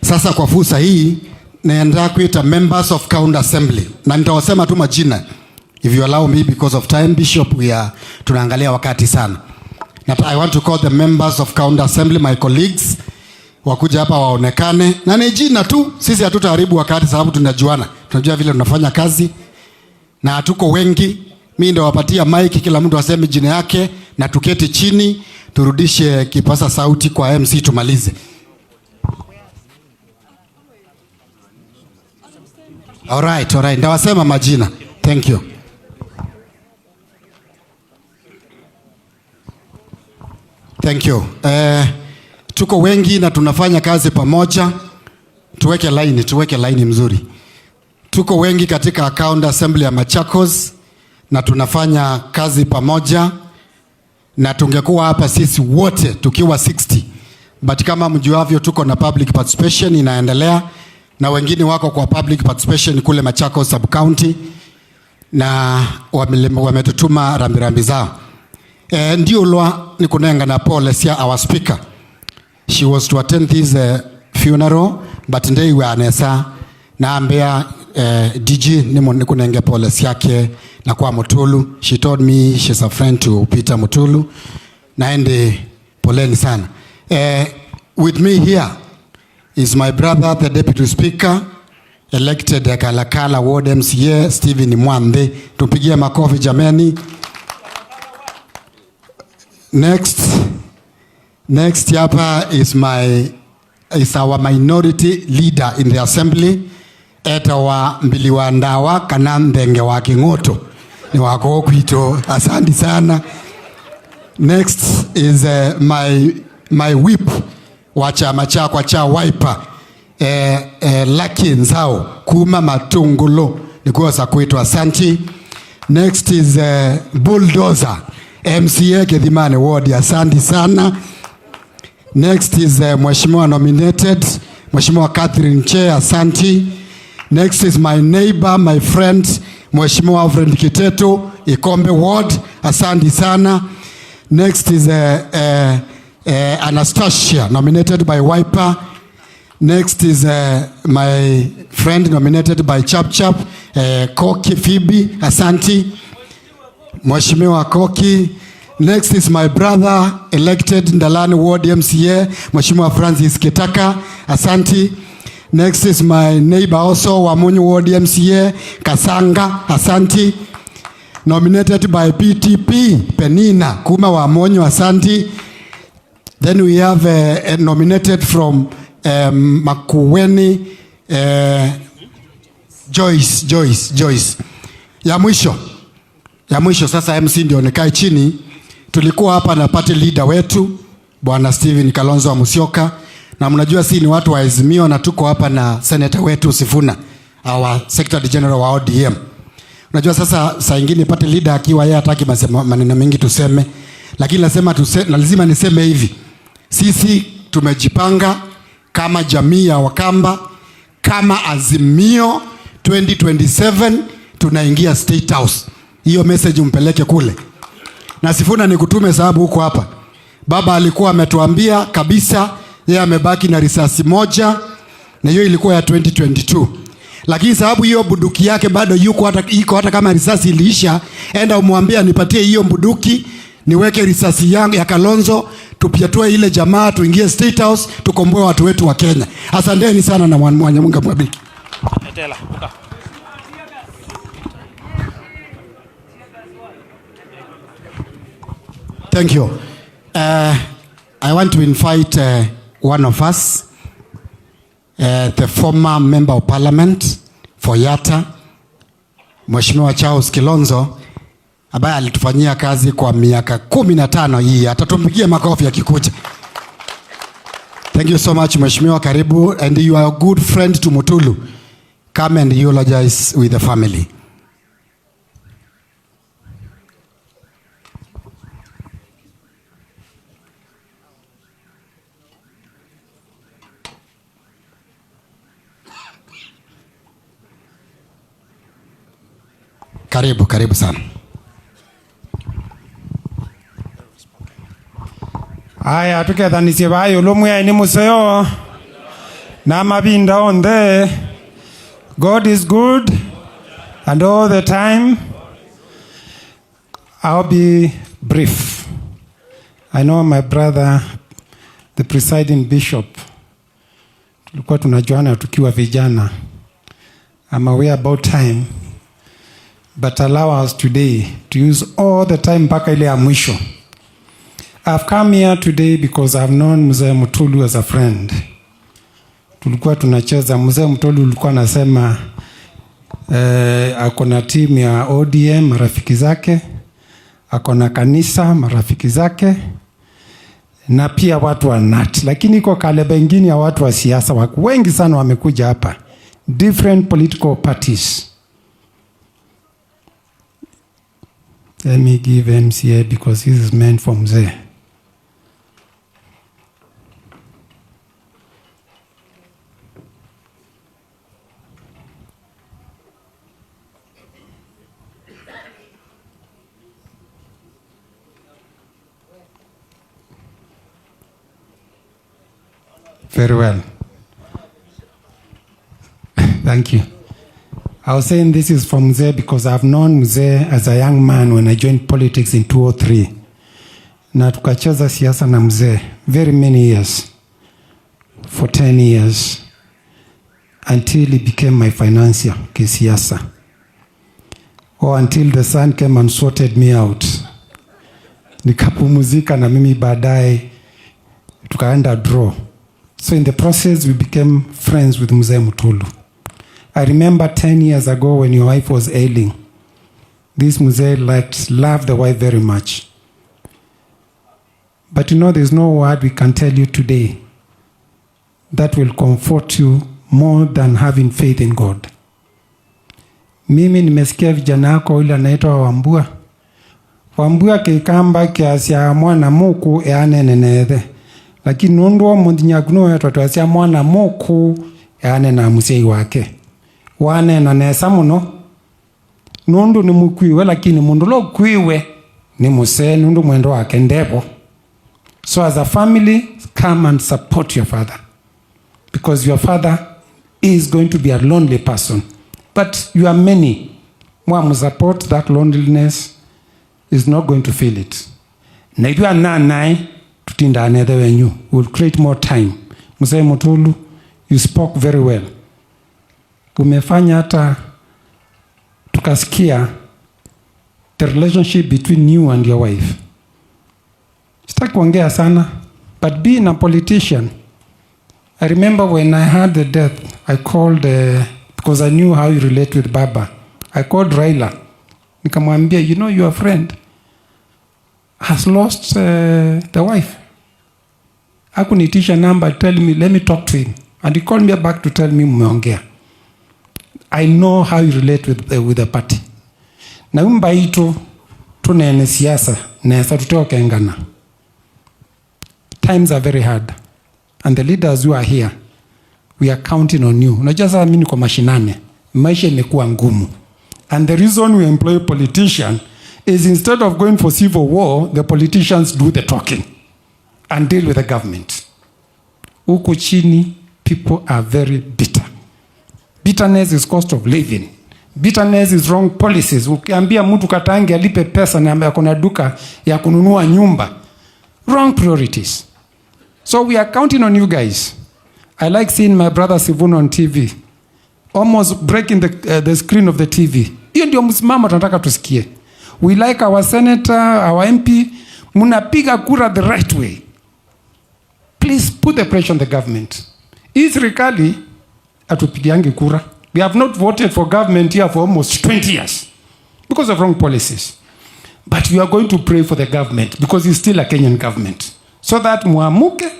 Sasa kwa fursa hii naenda kuita members of county assembly. Na nitawasema tu majina if you allow me because of time. Bishop, tunaangalia wakati sana. I want to call the members of county assembly, my colleagues. Wakuja hapa waonekane. Na ni jina tu, sisi hatutaharibu wakati sababu tunajuana. Tunajua vile tunafanya kazi. Na hatuko wengi. Mimi ndo wapatia mic kila mtu aseme jina yake na tuketi chini turudishe kipasa sauti kwa MC tumalize. All right. Ndawasema majina. Thank you. Tuko wengi na tunafanya kazi pamoja. Tuweke line mzuri. Tuko wengi katika county assembly ya Machakos na tunafanya kazi pamoja. Na tungekuwa hapa sisi wote tukiwa 60. But kama mjuavyo tuko na public participation inaendelea. Na wengine wako kwa public participation kule Machakos sub-county. Na wametutuma rambirambi zao. Ndio lwa ni kunenga na Paul Sia, our speaker. She was to attend this funeral. But today we are nesa. Na ambea DG ni kunenge Paul Siake na kwa Mutulu. She told me she's a friend to Peter Mutulu. Naende poleni sana. With me here is my brother, the Deputy Speaker, elected Kalakala Ward MCA, Stephen Mwande. Tupigie makofi jameni. Next hapa is our minority leader in the assembly. Eta wa Mbiliwandawa Kanandenge wa Kingoto. Ni wako kwito. Asante sana. Next is my whip wa chama chakwa cha Wiper. Lucky Nzao Kuma Matungulo nikuwa kwetu asante. Next is Bulldozer MCA Kedhimane Ward, asante sana. Next is Mheshimiwa nominated Mheshimiwa Catherine Che, asante. Next is my neighbor, my friend Mheshimiwa Alfred Kiteto Ikombe Ward, asante sana. Next is Anastasia nominated by Wiper. Next is my friend nominated by Chap Koki Phoebe, asante. Mheshimiwa Koki. Next is my brother elected Ndalani Ward MCA, Mheshimiwa Francis Kitaka, asante. Next is my neighbor also Wamunyu Ward MCA, Kasanga, asante. Nominated by PTP, Penina Kuma Wamunyu, asante. Then we have nominated from Makueni Joyce. Ya mwisho sasa MC ndio nikae chini. Tulikuwa hapa na party leader wetu Bwana Steven Kalonzo Musyoka, na mnajua si ni watu wa Azimio, na tuko hapa na senator wetu Sifuna, our secretary general wa ODM. Unajua sasa saa nyingine party leader akiwa yeye hataki maneno mengi tuseme, lakini lazima niseme hivi. Sisi tumejipanga kama jamii ya Wakamba, kama Azimio 2027 tunaingia State House. Hiyo message umpeleke kule. Na Sifuna nikutume sababu huko hapa. Baba alikuwa ametuambia kabisa yeye amebaki na risasi moja, na hiyo ilikuwa ya 2022. Lakini sababu hiyo bunduki yake bado iko hata kama risasi iliisha, enda umwambie nipatie hiyo bunduki, niweke risasi yangu ya Kalonzo, tupiatue ile jamaa, tuingie State House, tukomboe watu wetu wa Kenya. Asanteni sana na Mungu mwabiki. Thank you. I want to invite one of us, the former member of parliament for Yatta, Mheshimiwa Charles Kilonzo, ambaye alitufanyia kazi kwa miaka 15 hii. Atatumpigie makofi akikuja. Thank you so much Mheshimiwa, karibu, and you are a good friend to Mutulu. Come and eulogize with the family. Karibu sana. Aya tukethanisie bayo lomwe ni museo na mabinda onde. God is good and all the time. I'll be brief. I know my brother, the presiding bishop, tulikuwa tunajuana tukiwa vijana. I'm aware about time, but allow us today to use all the time mpaka ile ya mwisho. I've come here today because I've known Mzee Mutulu as a friend. Tulikuwa tunacheza, Mzee Mutulu ulikuwa anasema akona team ya ODM marafiki zake, akona kanisa marafiki zake, na pia watu wa NAT. Lakini iko kale bengine ya watu wa siasa wengi sana wamekuja hapa, different political parties. Let me give MCA because this is meant for Mzee. Very well. Thank you. I was saying this is from Mzee because I've known Mzee as a young man when I joined politics in 2003. na tukacheza siasa na mzee very many years, for 10 years, until he became my financier kisiasa, or until the son came and sorted me out. Nikapumzika na mimi baadaye tukaenda draw. So in the process we became friends with Mzee Mutulu. I remember 10 years ago when your wife was ailing, this Mzee loved the wife very much. But you know, there's no word we can tell you today that will comfort you more than having faith in God. Mimi nimesikia vijana wako yule anaitwa Wambua. Wambua kikamba kiasi ya mwana muku nenethe. Lakini nundu mundinyaguno yetu tuasia mwana muku na musei wake. Wane na nesa muno. Nundu ni mukwiwe lakini mundu lo kwiwe ni muse nundu mwendo wake ndebo. So as a family, come and support your father. Because your father is going to be a lonely person. But you are many. Mwa support that loneliness is not going to feel it. Na idu ananai tutinda another wenyu. We'll create more time. Mzee Mutulu, you spoke very well. Umefanya hata tukasikia the relationship between you and your wife. Sitaki kuongea sana, but being a politician, I remember when I had the death, I called, because I knew how you relate with Baba, I called Raila. Nikamwambia, you know, your friend has lost the wife. Hakunitisha number, tell me, let me talk to him. And he called me back to tell me, mmeongea. I know how you relate with the party. Na umba itu, tunene siasa, nesa tutoke ngana. Times are very hard. And the leaders who are here, we are counting on you. Unajua sasa mimi niko mashinane. Maisha imekuwa ngumu. And the reason we employ politicians is instead of going for civil war, the politicians do the talking and deal with the government. Huku chini, people are very bitter. Bitterness is cost of living. Bitterness is wrong policies. Ukiambia mtu katange alipe pesa na ambaye kuna duka ya kununua nyumba. Wrong priorities. So we are counting on you guys. I like seeing my brother Sivun on TV. Almost breaking the screen of the TV. Hiyo ndio msimamo tunataka tusikie. We like our senator, our MP. Munapiga kura the right way. Please put the pressure on the government. Hii serikali atupigiangi kura. We have not voted for government here for almost 20 years because of wrong policies. But we are going to pray for the government because it's still a Kenyan government. So that muamuke,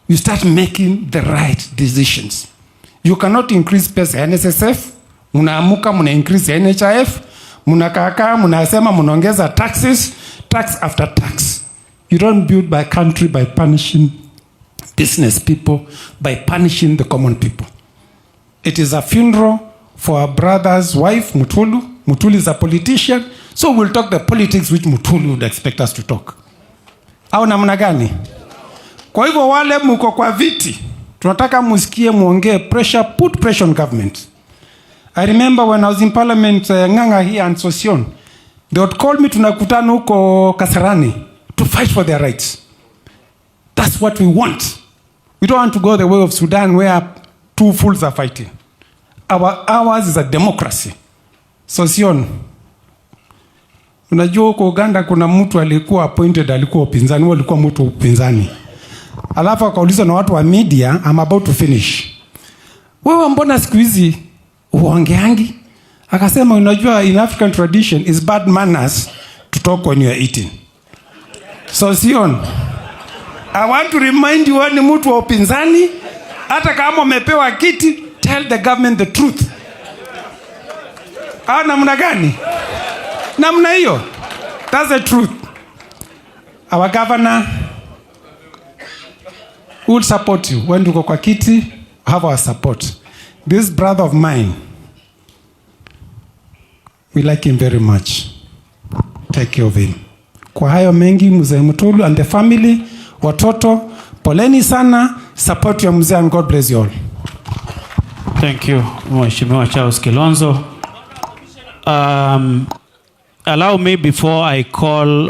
you start making the right decisions. You cannot increase pesa NSSF, munaamuka muna increase NHIF, munakaka munasema munaongeza taxes, tax after tax. You don't build by country by punishing business people, by punishing the common people. It is a funeral for our brother's wife, Mutulu. Mutulu is a politician, so we'll talk the politics which Mutulu would expect us to talk. Au namna gani? Kwa hivyo wale mko kwa viti, tunataka musikie muongee pressure, put pressure on government. I remember when I was in parliament, Nganga here and Sosion, they would call me tunakutana huko Kasarani to fight for their rights. That's what we want. We don't want to go the way of Sudan where two fools are fighting. Ours is a democracy. Sosion, unajua huko Uganda kuna mtu alikuwa appointed, alikuwa upinzani, alikuwa mtu upinzani. Alafu akauliza na watu wa media, I'm about to finish. Wewe mbona siku hizi uongeangi? Akasema unajua in African tradition is bad manners to talk when you are eating. So Sion, I want to remind you ni mtu wa upinzani, hata kama umepewa kiti, tell the government the truth. Namna gani? Namna hiyo. That's the truth. Our governor will support you. When you go kwa kiti, have our support. This brother of mine, we like him very much. Take care of him. Kwa hayo mengi, Mzee Mutulu and the family, watoto, poleni sana, support your mzee and God bless you all. Thank you, Mheshimiwa Charles Kilonzo. allow me, before I call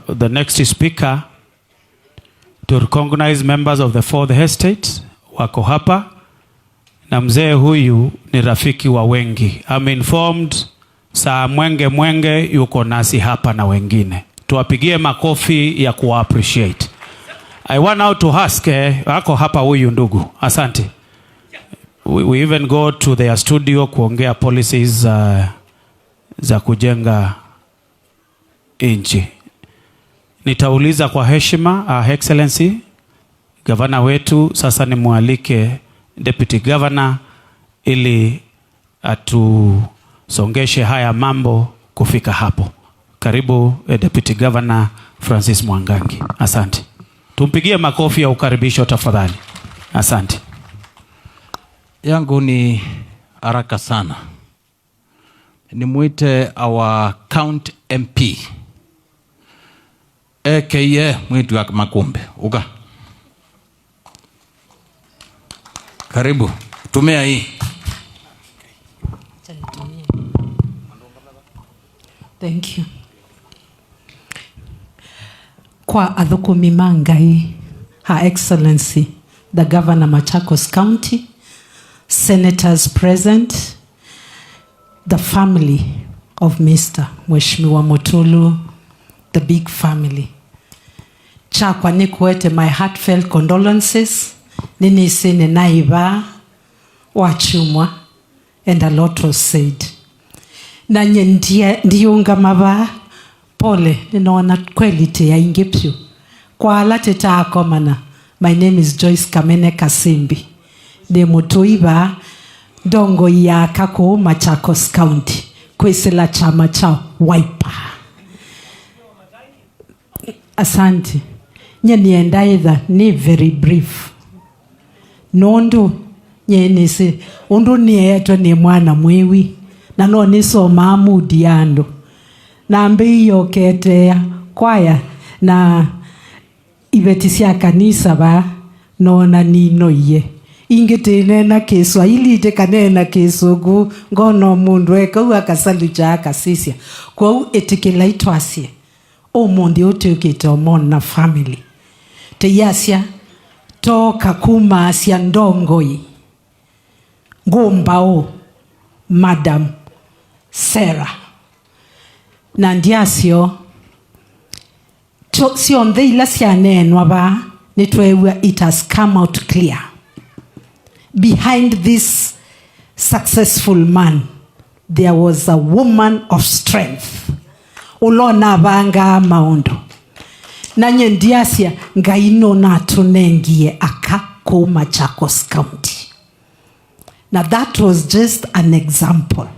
the next speaker, to recognize members of the Fourth Estate wako hapa, na mzee huyu ni rafiki wa wengi. I'm informed saa mwenge yuko nasi hapa na wengine. Tuwapigie makofi ya kuwa appreciate. I want now to ask, wako hapa huyu ndugu. Asante. We even go to their studio kuongea policies za kujenga nchi. Nitauliza kwa heshima, Excellency Gavana wetu, sasa nimwalike Deputy Governor ili atusongeshe haya mambo kufika hapo. Karibu Deputy Governor Francis Mwangangi. Asante. Tumpigie makofi ya ukaribisho tafadhali. Asante. Yangu ni haraka sana. Nimuite our Count MP. AKA mwitu wa Makumbe. Uka. Karibu. Tumia hii. Thank you. Kwa Athukumi Mangai, Her Excellency, the Governor Machakos County, Senators present, the family of Mr. Mheshimiwa Mutulu, the big family. Chakwa nikuete my heartfelt condolences. Nini sine naiba, wachumwa, and a lot was said. Nanye ndiunga maba, pole, ninaona kweli ya ingepyu. Kwa alate taakomana, my name is Joyce Kamene Kasimbi. De mutuiba, dongo ya kako Machakos County. Kwesela chama cha Wiper. Asante. Nye nienda either ni very brief. Nondo nye nisi undu nieto ni mwana mwewi na no niso mamu diando na mbiyo kete kwaya na ivetisia kanisa ba no na nino ye ingete nena keswa ili te kanena kesogu ngono mundu eka uakasalu chaka sisia kwa etikela itwasie o mondi otekete omon na family te yasia toka kuma asia ndongoi ngombao Madam Sarah nandiasio si on the ilasia nenwa ba netwewa it has come out clear behind this successful man there was a woman of strength ulona banga maondo nanye ndiasia ngaino na tunengie aka ko Machakos County. Now that was just an example.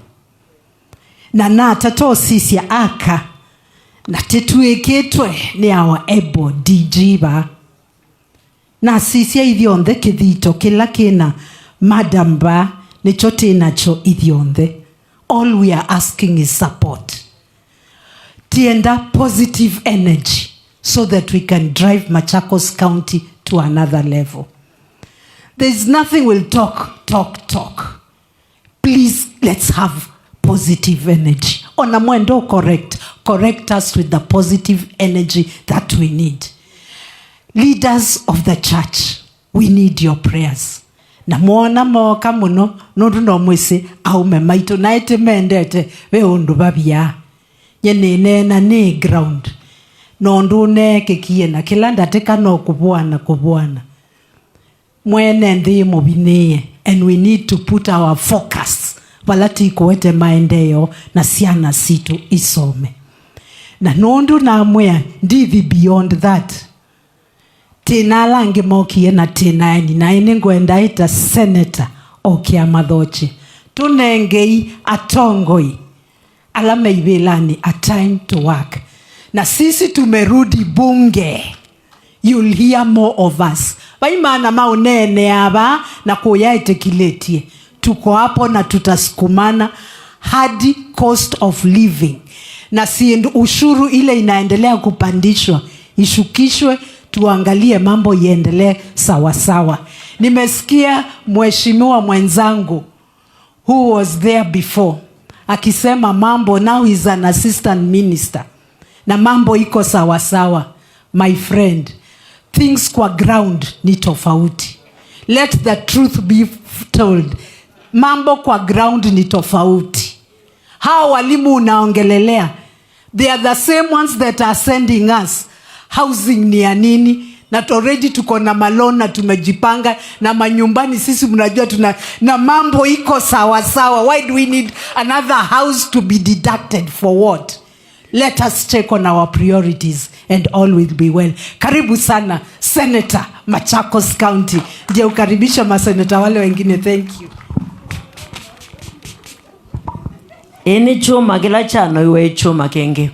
Na tato sisia aka na tetueketwe ni our ebo DG ba. Na sisia idhionde kithito kila kina madam ba ni chote inacho idhionde. All we are asking is support. Tienda positive energy so that we can drive Machakos County to another level. There's nothing we'll talk. Please, let's have positive energy. Ona mwendo correct us with the positive energy that we need. Leaders of the church, we need your prayers. Na muona moka muno nundu no mwisi au memaito naite mendete we undu babia. Nyene na ne ground. Nondu ne kekie na kilanda teka no kubuana. Mwene ndi mobineye. And we need to put our focus. Walati kuwete maendeyo na siana situ isome. Na nondu na mwea ndivi beyond that. Tena lange mokie na tena eni. Na ene ngwenda ita senator okia madhoche. Tunengei atongoi. Alame ivelani a time to work. Na sisi tumerudi bunge. You'll hear more of us. Baimana maunene aba na kuya etekiletie. Tuko hapo na tutasukumana hadi cost of living. Na si ushuru ile inaendelea kupandishwa. Ishukishwe tuangalie mambo iendelee sawa sawa. Nimesikia mheshimiwa mwenzangu who was there before akisema mambo, now he's an assistant minister na mambo iko sawa sawa. My friend, things kwa ground ni tofauti. Let the truth be told. Mambo kwa ground ni tofauti. Hao walimu unaongelelea, they are the same ones that are sending us housing ni ya nini, na already tuko na malona na tumejipanga na manyumbani sisi mnajua tuna na mambo iko sawa sawa. Why do we need another house to be deducted for what? Let us check on our priorities and all will be well. Karibu sana Senator Machakos County. Ndio ukaribisha maseneta wale wengine. Thank you. Eni chuma kila chano iwe chuma kenge.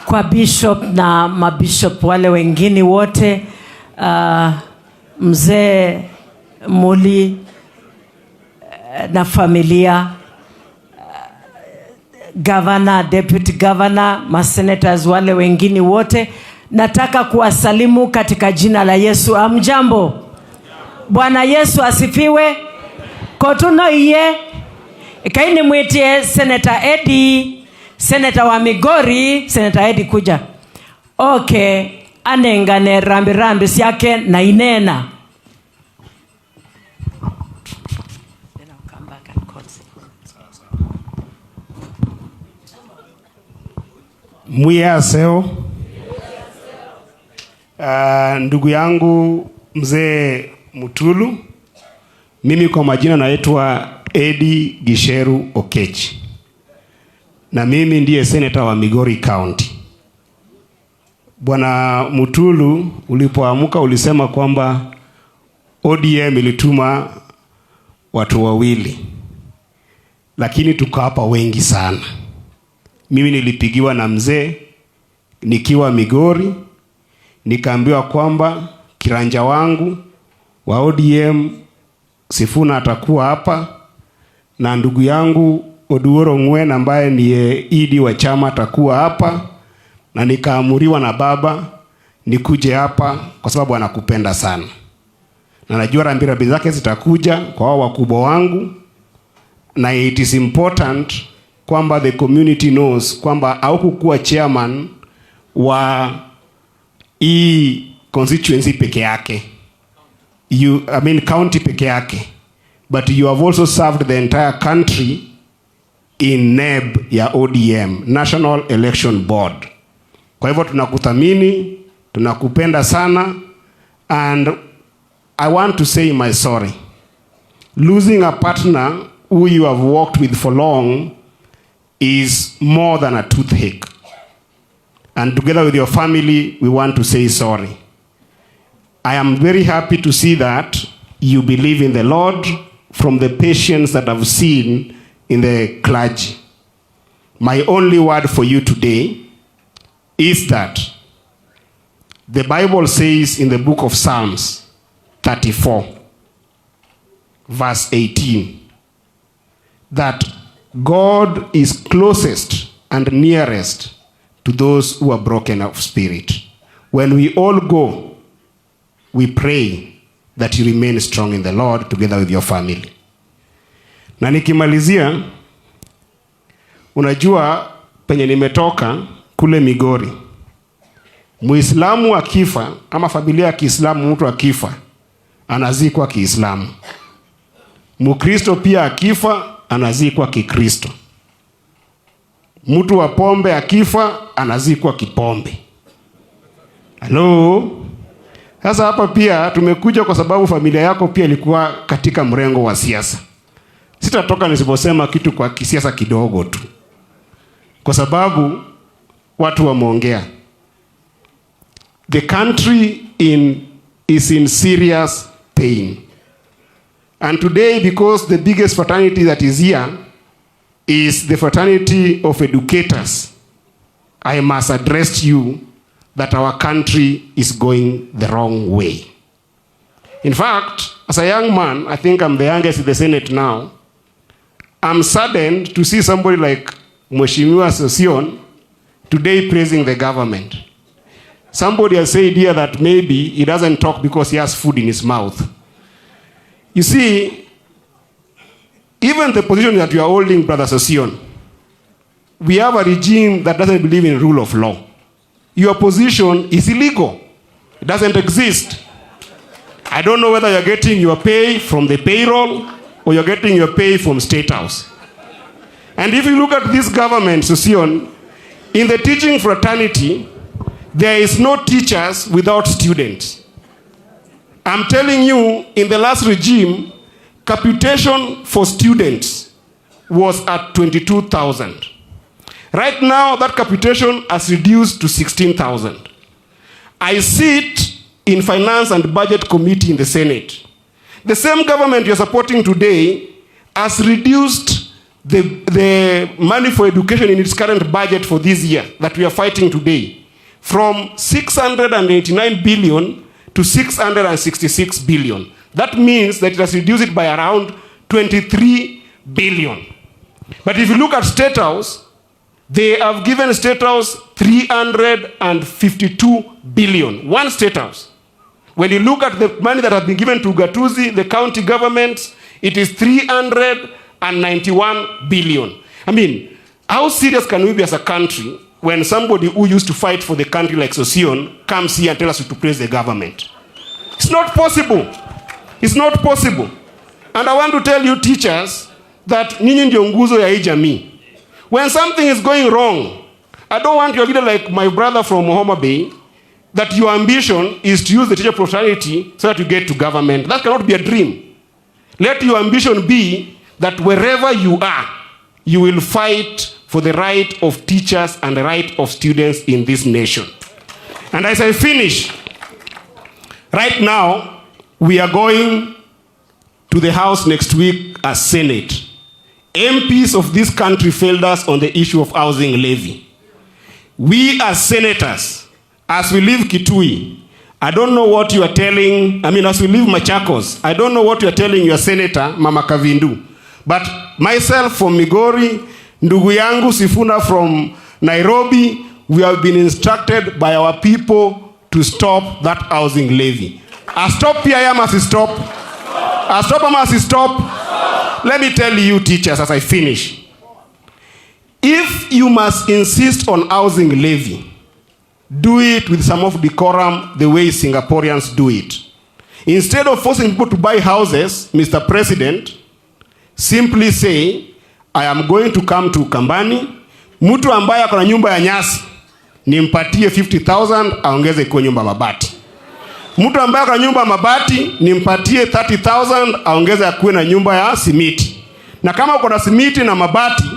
Kwa bishop na mabishop wale wengine wote, mzee Muli na familia, governor, deputy governor, masenators wale wengine wote, nataka kuwasalimu katika jina la Yesu. Amjambo. Bwana Yesu asifiwe. Kotuno iye kaini mwitie Senator Eddie, Senator wa Migori. Senator Eddie kuja. Okay, anengane rambi siake na inena. Muyaseo. Ndugu yangu mzee Mutulu, mimi kwa majina naitwa Eddie Gisheru Okechi, na mimi ndiye senator wa Migori County. Bwana Mutulu, ulipoamuka ulisema kwamba ODM ilituma watu wawili, lakini tuko hapa wengi sana. Mimi nilipigiwa na mzee nikiwa Migori, nikaambiwa kwamba kiranja wangu wa ODM Sifuna atakuwa hapa na ndugu yangu Oduoro Ngwen ambaye ni idi wa chama atakuwa hapa, na nikaamuriwa na baba nikuje hapa kwa sababu anakupenda sana. Na najua rambirambi zake zitakuja kwa wao wakubwa wangu, na it is important kwamba the community knows kwamba haukukuwa chairman wa hii constituency peke yake, county peke yake, but you have also served the entire country in NEB ya ODM, National Election Board. Kwa hivyo tunakuthamini, tunakupenda sana, and I want to say my sorry. Losing a partner who you have worked with for long is more than a toothache. And together with your family, we want to say sorry. I am very happy to see that you believe in the Lord from the patience that I've seen in the clergy. My only word for you today is that the Bible says in the book of Psalms 34, verse 18, that God is closest and nearest to those who are broken of spirit. When we all go, we pray that you remain strong in the Lord together with your family. Na nikimalizia, unajua penye nimetoka kule Migori, Muislamu akifa ama familia ya Kiislamu, mtu akifa anazikwa Kiislamu. Mukristo pia akifa anazikwa Kikristo. Mtu wa pombe akifa anazikwa kipombe. Hello? Sasa hapa pia tumekuja kwa sababu familia yako pia ilikuwa katika mrengo wa siasa. Sitatoka nisiposema kitu kwa kisiasa kidogo tu, kwa sababu watu wameongea. The country is in serious pain. And today, because the biggest fraternity that is here is the fraternity of educators, I must address you that our country is going the wrong way. In fact, as a young man, I think I'm the youngest in the Senate now, I'm saddened to see somebody like Mheshimiwa Sosion today praising the government. Somebody has said here that maybe he doesn't talk because he has food in his mouth. You see, even the position that you are holding, Brother Sosion, we have a regime that doesn't believe in rule of law. Your position is illegal. It doesn't exist. I don't know whether you're getting your pay from the payroll or you're getting your pay from State House. And if you look at this government, Sosion, in the teaching fraternity, there is no teachers without students. I'm telling you, in the last regime, capitation for students was at 22,000. Right now, that capitation has reduced to 16,000. I sit in Finance and Budget Committee in the Senate. The same government you're supporting today has reduced the money for education in its current budget for this year that we are fighting today from 689 billion to 666 billion. That means that it has reduced it by around 23 billion. But if you look at State House, they have given State House 352 billion. One State House. When you look at the money that has been given to Gatuzi, the county governments, it is 391 billion. I mean, how serious can we be as a country when somebody who used to fight for the country like Sosion comes here and tells us to praise the government? It's not possible. It's not possible. And I want to tell you teachers that nyinyi ndio nguzo ya hii jamii. When something is going wrong, I don't want your leader like my brother from Homa Bay, that your ambition is to use the teacher fraternity so that you get to government. That cannot be a dream. Let your ambition be that wherever you are, you will fight for the right of teachers and the right of students in this nation. And as I finish, right now, we are going to the House next week as Senate. MPs of this country failed us on the issue of housing levy. We as senators, as we leave Kitui, I don't know what you are telling, as we leave Machakos, I don't know what you are telling your senator, Mama Kavindu. But myself from Migori, ndugu yangu Sifuna from Nairobi, we have been instructed by our people to stop that housing levy. A stop here must stop. A stop must stop. Let me tell you, teachers, as I finish. If you must insist on housing levy, do it with some of decorum the way Singaporeans do it. Instead of forcing people to buy houses, Mr. President, simply say, I am going to come to Kambani, mtu ambaye akona nyumba ya nyasi, nimpatie 50,000 aongeze kwa nyumba mabati. Mtu ambaye akona nyumba mabati, nimpatie 30,000 aongeze akuwe na nyumba ya simiti. Na kama uko na simiti na mabati,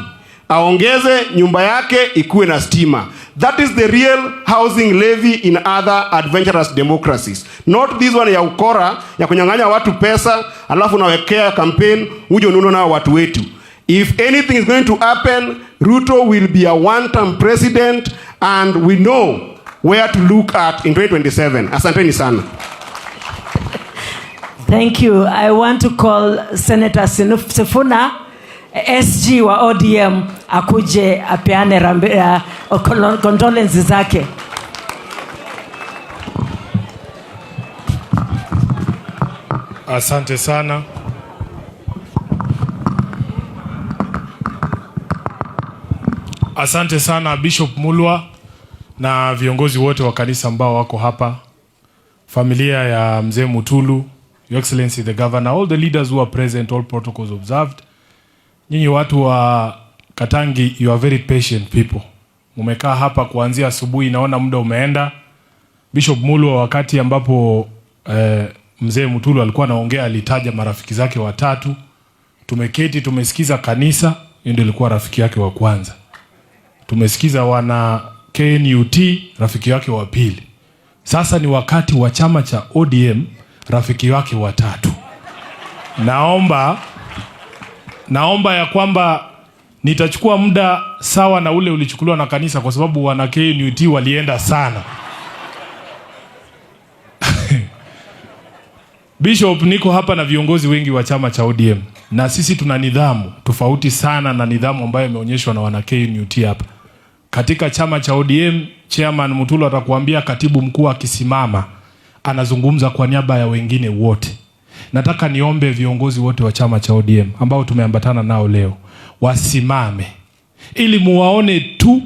aongeze nyumba yake ikuwe na stima. That is the real housing levy in other adventurous democracies. Not this one ya ukora, ya kunyang'anya watu pesa, alafu nawekea campaign, uje ununo na watu wetu. If anything is going to happen, Ruto will be a one-term president and we know where to look at in 2027. Asanteni sana. Thank you. I want to call Senator Sifuna, SG wa ODM, akuje apeane condolences zake. Asante sana. Asante sana Bishop Mulwa na viongozi wote wa kanisa ambao wako hapa. Familia ya Mzee Mutulu, Your Excellency the Governor, all the leaders who are present, all protocols observed. Nyinyi watu wa Katangi, you are very patient people. Mumekaa hapa kuanzia asubuhi, naona muda umeenda. Bishop Mulwa wakati ambapo Mzee Mutulu alikuwa anaongea alitaja marafiki zake watatu. Tumeketi tumesikiza kanisa, hiyo ndio ilikuwa rafiki yake wa kwanza. Tumesikiza wana KNUT, rafiki yake wa pili. Sasa ni wakati wa chama cha ODM, rafiki wake watatu. Naomba ya kwamba nitachukua muda sawa na ule ulichukuliwa na kanisa kwa sababu wana KNUT walienda sana. Bishop, niko hapa na viongozi wengi wa chama cha ODM na sisi tuna nidhamu tofauti sana na nidhamu ambayo imeonyeshwa na wana KNUT hapa. Katika chama cha ODM, Chairman Mutulu atakuambia katibu mkuu akisimama anazungumza kwa niaba ya wengine wote. nataka niombe viongozi wote wa chama cha ODM ambao tumeambatana nao leo wasimame ili muwaone tu,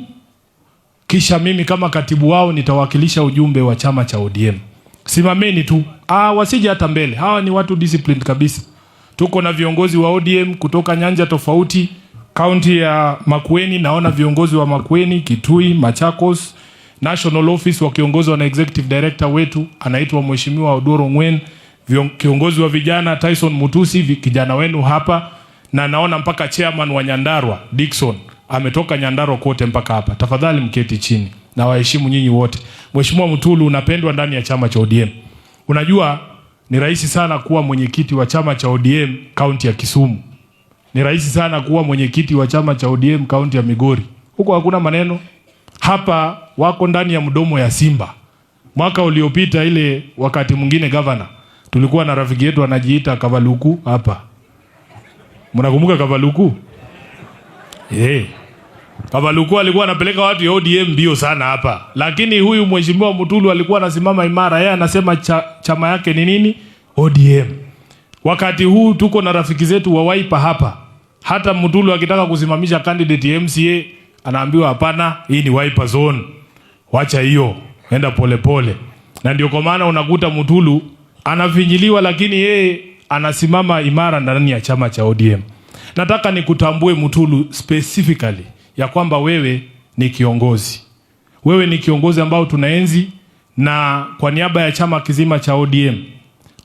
kisha mimi kama katibu wao nitawakilisha ujumbe wa chama cha ODM. Simameni tu, wasije hata mbele. Hawa ni watu disciplined kabisa. Tuko na viongozi wa ODM kutoka nyanja tofauti. County ya Makueni, naona viongozi wa Makueni, Kitui, Machakos, National Office wakiongozwa na Executive Director wetu anaitwa Mheshimiwa Odoro Ngwen, kiongozi wa vijana Tyson Mutusi, kijana wenu hapa, na naona mpaka chairman wa Nyandarua Dickson ametoka Nyandarua kote mpaka hapa. Tafadhali mketi chini na waheshimu nyinyi wote. Mheshimiwa Mutulu, unapendwa ndani ya chama cha ODM. Unajua ni rahisi sana kuwa mwenyekiti wa chama cha ODM kaunti ya Kisumu. Ni rahisi sana kuwa mwenyekiti wa chama cha ODM kaunti ya Migori. Huko hakuna maneno. Hapa wako ndani ya mdomo ya simba. Mwaka uliopita ile wakati mwingine governor, tulikuwa na rafiki yetu anajiita Kavaluku hapa. Mnakumbuka Kavaluku? Kavaluku alikuwa anapeleka watu ya ODM mbio sana hapa. Lakini huyu Mheshimiwa Mutulu alikuwa anasimama imara. Yeye anasema chama yake ni nini? ODM. Wakati huu tuko na rafiki zetu wa Wiper hapa. Hata Mutulu akitaka kusimamisha candidate ya MCA anaambiwa hapana, hii ni Wiper zone. Wacha hiyo, enda pole pole. Na ndio kwa maana unakuta Mutulu anafinyiliwa, lakini yeye anasimama imara ndani ya chama cha ODM. Nataka nikutambue Mutulu specifically ya kwamba wewe ni kiongozi. Wewe ni kiongozi ambao tunaenzi, na kwa niaba ya chama kizima cha ODM,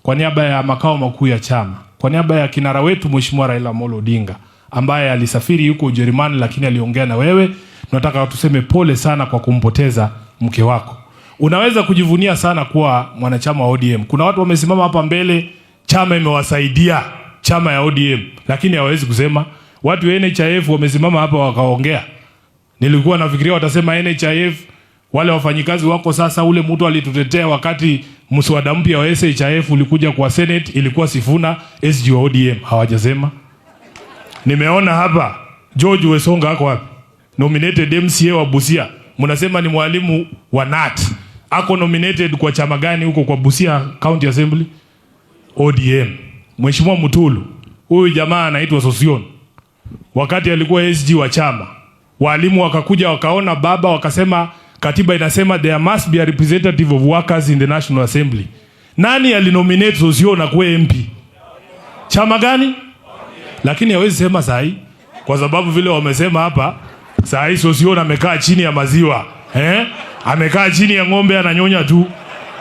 kwa niaba ya makao makuu ya chama, kwa niaba ya kinara wetu Mheshimiwa Raila Amolo Odinga ambaye alisafiri yuko Ujerumani lakini aliongea na wewe, tunataka tuseme pole sana kwa kumpoteza mke wako. Unaweza kujivunia sana kuwa mwanachama wa ODM. Kuna watu wamesimama hapa mbele, chama imewasaidia, chama ya ODM, lakini hawezi kusema. Watu wa NHIF wamesimama hapa wakaongea. Nilikuwa nafikiria watasema NHIF, wale wafanyikazi wako sasa, ule mtu alitutetea wakati mswada mpya wa SHIF ulikuja kwa Senate, ilikuwa Sifuna, SG wa ODM, hawajasema. Nimeona hapa George Wesonga ako wapi? Nominated MCA wa Busia. Mnasema ni mwalimu wa NAT. Ako nominated kwa chama gani huko kwa Busia County Assembly? ODM. Mheshimiwa Mutulu, huyu jamaa anaitwa Sosion. Wakati alikuwa SG wa chama, walimu wakakuja wakaona baba, wakasema katiba inasema there must be a representative of workers in the National Assembly. Nani alinominate Sosion na kuwa MP? Chama gani? Lakini hawezi sema sahi, kwa sababu vile wamesema hapa, sahi Sosion amekaa chini ya maziwa. Amekaa chini ya ng'ombe ananyonya tu.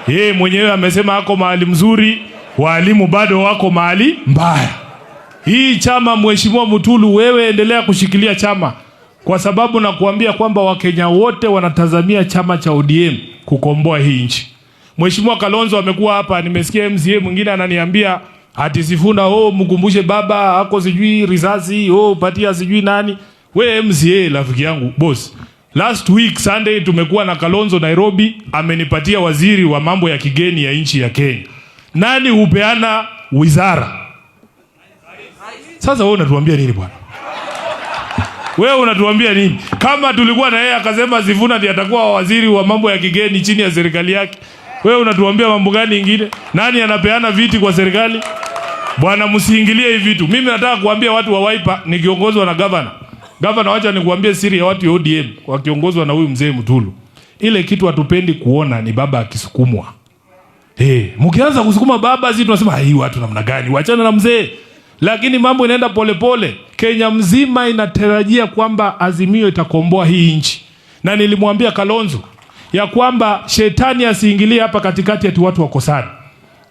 Yeye mwenyewe amesema hako mahali mzuri, walimu bado wako mahali mbaya. Hii chama, Mheshimiwa Mutulu, wewe endelea kushikilia chama, kwa sababu na kuambia kwamba Wakenya wote wanatazamia chama cha ODM kukomboa hii nchi. Mheshimiwa Kalonzo amekuwa hapa, nimesikia MCA mwingine ananiambia ati Sifuna, mkumbushe baba hako sijui risasi, patia sijui nani. We MCA rafiki yangu, boss. Last week Sunday tumekuwa na Kalonzo Nairobi, amenipatia waziri wa mambo ya kigeni ya nchi ya Kenya. Nani hupeana wizara? Sasa wewe unatuambia nini bwana? Wewe unatuambia nini? Kama tulikuwa na yeye akasema Sifuna ndiye atakuwa waziri wa mambo ya kigeni chini ya serikali yake, wewe unatuambia mambo gani ingine? Nani anapeana viti kwa serikali? Bwana, msiingilie hivi vitu. Mimi nataka kuambia watu wa Wiper nikiongozwa na governor. Governor, wacha nikuambie siri ya watu wa ODM wakiongozwa na huyu mzee Mutulu. Ile kitu hatupendi kuona ni baba akisukumwa. Mkianza kusukuma baba, sisi tunasema hii watu namna gani? Waachana na mzee. Lakini mambo inaenda polepole. Kenya mzima inatarajia kwamba Azimio itakomboa hii nchi. Na nilimwambia Kalonzo ya kwamba shetani asiingilie hapa katikati ati watu wakosana.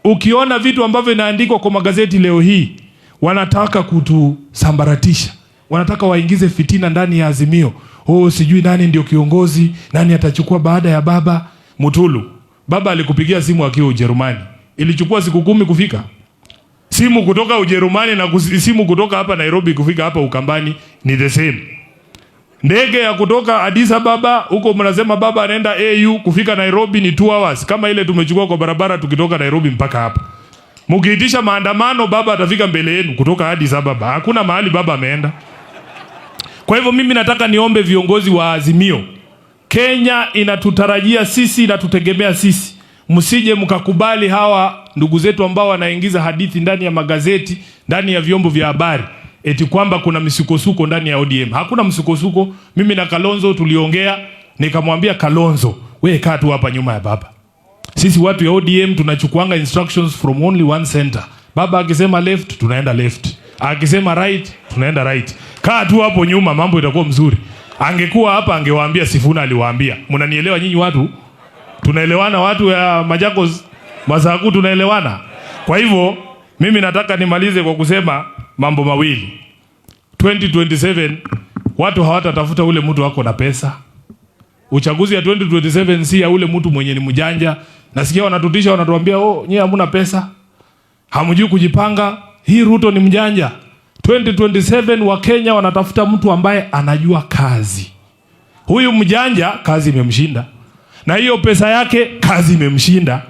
Ukiona vitu ambavyo inaandikwa kwa magazeti leo hii, wanataka kutusambaratisha. Wanataka waingize fitina ndani ya Azimio. Sijui nani ndio kiongozi, nani atachukua baada ya baba. Mutulu, baba alikupigia simu akiwa Ujerumani. Ilichukua siku 10 kufika. Simu kutoka Ujerumani na simu kutoka hapa Nairobi kufika hapa Ukambani ni the same. Ndege ya kutoka Addis Ababa huko mnasema baba anaenda AU kufika Nairobi ni 2 hours. Kama ile tumechukua kwa barabara tukitoka Nairobi mpaka hapa. Mkiitisha maandamano baba atafika mbele yenu kutoka Addis Ababa. Hakuna mahali baba ameenda. Kwa hivyo mimi nataka niombe viongozi wa Azimio. Kenya inatutarajia sisi, inatutegemea sisi. msije mkakubali hawa ndugu zetu ambao wanaingiza hadithi ndani ya magazeti, ndani ya vyombo vya habari, eti kwamba kuna misukosuko ndani ya ODM. Hakuna msukosuko. Mimi na Kalonzo tuliongea, nikamwambia Kalonzo, wewe kaa tu hapa nyuma ya baba. Sisi watu ya ODM tunachukuanga instructions from only one center. Baba akisema left, tunaenda left. Akisema right, tunaenda right. Kaa tu hapo nyuma, mambo itakuwa mzuri. Angekuwa hapa angewaambia Sifuna aliwaambia. Mnanielewa nyinyi watu? Tunaelewana watu ya Machakos, Masaku tunaelewana. Kwa hivyo mimi nataka nimalize kwa kusema mambo mawili. 2027 watu hawatatafuta ule mtu wako na pesa. Uchaguzi ya 2027 si ya ule mtu mwenye ni mjanja. Nasikia wanatutisha, wanatuambia nyie hamna pesa, hamjui kujipanga. Hii Ruto ni mjanja. 2027 wa Kenya wanatafuta mtu ambaye anajua kazi. Huyu mjanja kazi imemshinda, na hiyo pesa yake kazi imemshinda.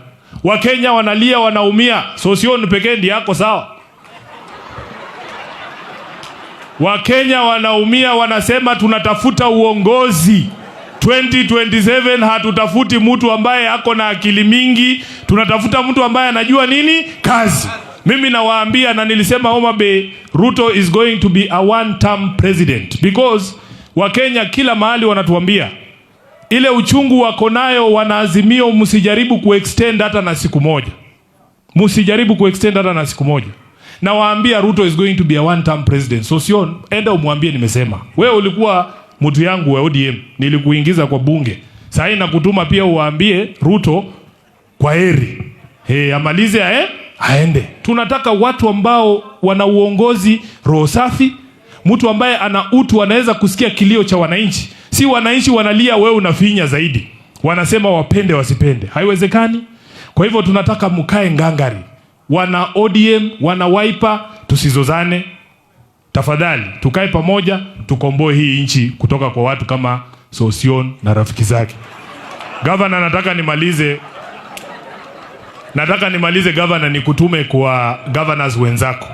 Wakenya wanalia, wanaumia. Sosion pekee ndiye yako sawa. Wakenya wanaumia, wanasema tunatafuta uongozi. 2027 hatutafuti mtu ambaye ako na akili mingi, tunatafuta mtu ambaye anajua nini? Kazi. Mimi nawaambia, na nilisema Homa Bay, Ruto is going to be a one-term president, because Wakenya kila mahali wanatuambia ile uchungu wako nayo. Wana Azimio, msijaribu kuextend hata na siku moja. Msijaribu kuextend hata na siku moja. Na waambia Ruto is going to be a one-term president. So Sion, enda umwambie nimesema. Wewe ulikuwa mtu yangu wa ODM, nilikuingiza kwa bunge. Sasa nakutuma pia uwaambie Ruto kwa heri. Amalize aende. Tunataka watu ambao wana uongozi roho safi, mtu ambaye ana utu, anaweza kusikia kilio cha wananchi. Si wananchi wanalia, wewe unafinya zaidi. Wanasema wapende wasipende. Haiwezekani. Kwa hivyo tunataka mkae ngangari. Wana ODM, wana Wiper, tusizozane. Tafadhali, tukae pamoja, tukomboe hii nchi kutoka kwa watu kama Sosion na rafiki zake. Governor, nataka nimalize governor, nikutume kwa governors wenzako.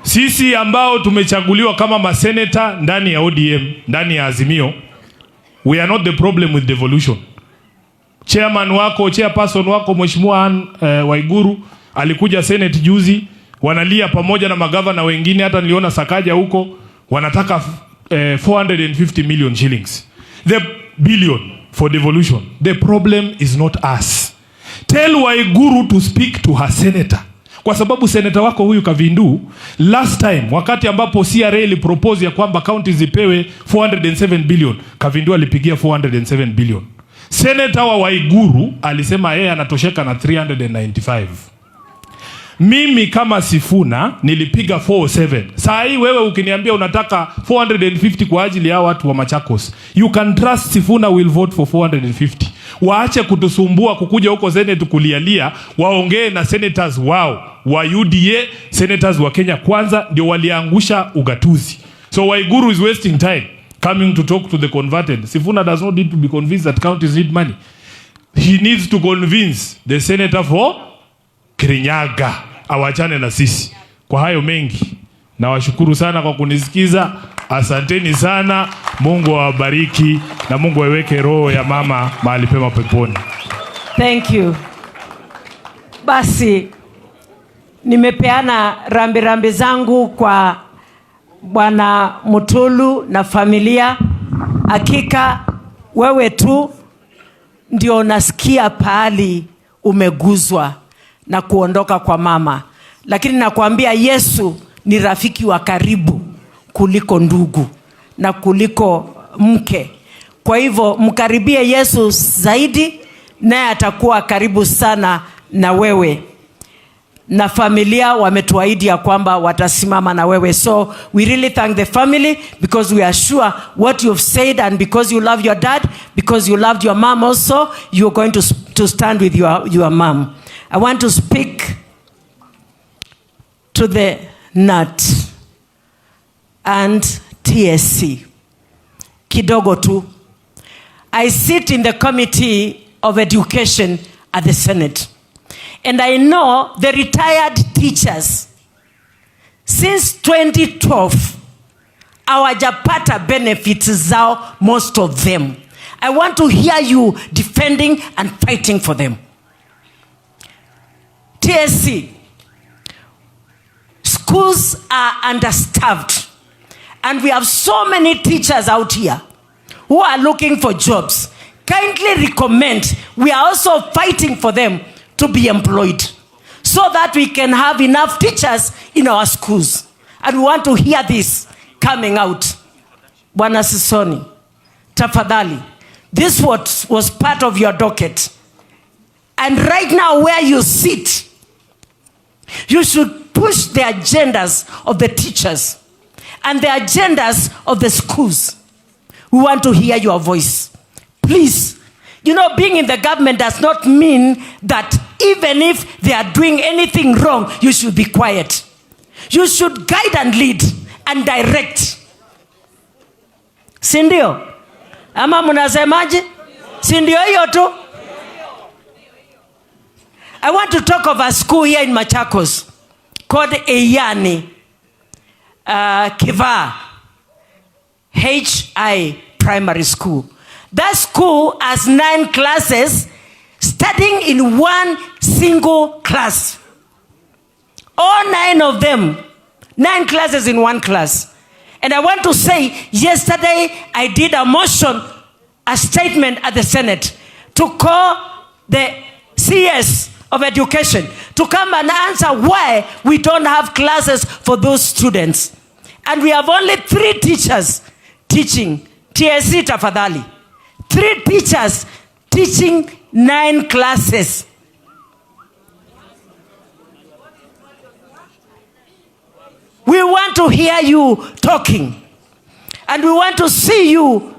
Sisi ambao tumechaguliwa kama maseneta ndani ya ODM, ndani ya Azimio, we are not the problem with devolution. Chairperson wako Mheshimiwa Waiguru alikuja Senate juzi, wanalia pamoja na magavana wengine, hata niliona Sakaja huko, wanataka 450 million shillings. The billion for devolution. The problem is not us. Tell Waiguru to speak to her senator. Kwa sababu senator wako huyu Kavindu, last time wakati ambapo CRA ilipropose ya kwamba counties zipewe 407 billion, Kavindu alipigia 407 billion. Senator wa Waiguru alisema yeye anatosheka na 395. Mimi kama Sifuna nilipiga 407. Saa hii wewe ukiniambia unataka 450 kwa ajili ya watu wa Machakos, you can trust Sifuna will vote for 450. Waache kutusumbua kukuja huko Senate kulialia, waongee na senators wao wa UDA, senators wa Kenya Kwanza, ndio waliangusha ugatuzi. So Waiguru is wasting time coming to talk to the converted. Sifuna does not need to be convinced that counties need money. He needs to convince the senator for Kirinyaga awachane na sisi. Kwa hayo mengi, nawashukuru sana kwa kunisikiza. Asanteni sana. Mungu awabariki na Mungu aweke roho ya mama mahali pema peponi. Thank you. Basi nimepeana rambi zangu kwa Bwana Mutulu na familia. Hakika wewe tu ndio nasikia pahali umeguzwa na kuondoka kwa mama. Lakini nakwambia Yesu ni rafiki wa karibu kuliko ndugu na kuliko mke. Kwa hivyo mkaribie Yesu zaidi, naye atakuwa karibu sana na wewe. Na familia wametuahidi ya kwamba watasimama na wewe. So we really thank the family, because we are sure what you've said, and because you love your dad, because you loved your mom also, you're going to stand with your mom. I want to speak to the NAT and TSC. Kidogo tu. I sit in the Committee of Education at the Senate. And I know the retired teachers, since 2012, hawajapata benefits zao, most of them. I want to hear you defending and fighting for them. TSC, schools are understaffed, and we have so many teachers out here who are looking for jobs. Kindly recommend, we are also fighting for them to be employed so that we can have enough teachers in our schools. And we want to hear this coming out. Bwana Sisoni, tafadhali, this was part of your docket. And right now where you sit, you should push the agendas of the teachers and the agendas of the schools. We want to hear your voice. Please, being in the government does not mean that even if they are doing anything wrong, you should be quiet. You should guide and lead and direct. Sindio? Ama munasemaje? Sindio hiyo tu? I want to talk of a school here in Machakos called Eyani Kiva HI Primary School. That school has 9 classes studying in one single class. All 9 of them, 9 classes in one class. And I want to say, yesterday I did a motion, a statement at the Senate to call the CS of education to come and answer why we don't have classes for those students. And we have only 3 teachers teaching. TSC tafadhali. 3 teachers teaching 9 classes. We want to hear you talking. And we want to see you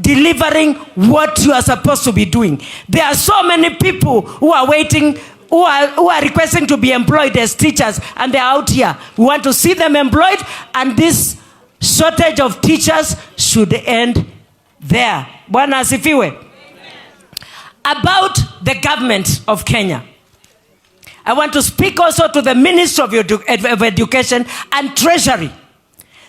delivering what you are supposed to be doing. There are so many people who are waiting, who are requesting to be employed as teachers, and they are out here. We want to see them employed, and this shortage of teachers should end there. Bwana asifiwe. About the government of Kenya, I want to speak also to the Ministry of Education and Treasury.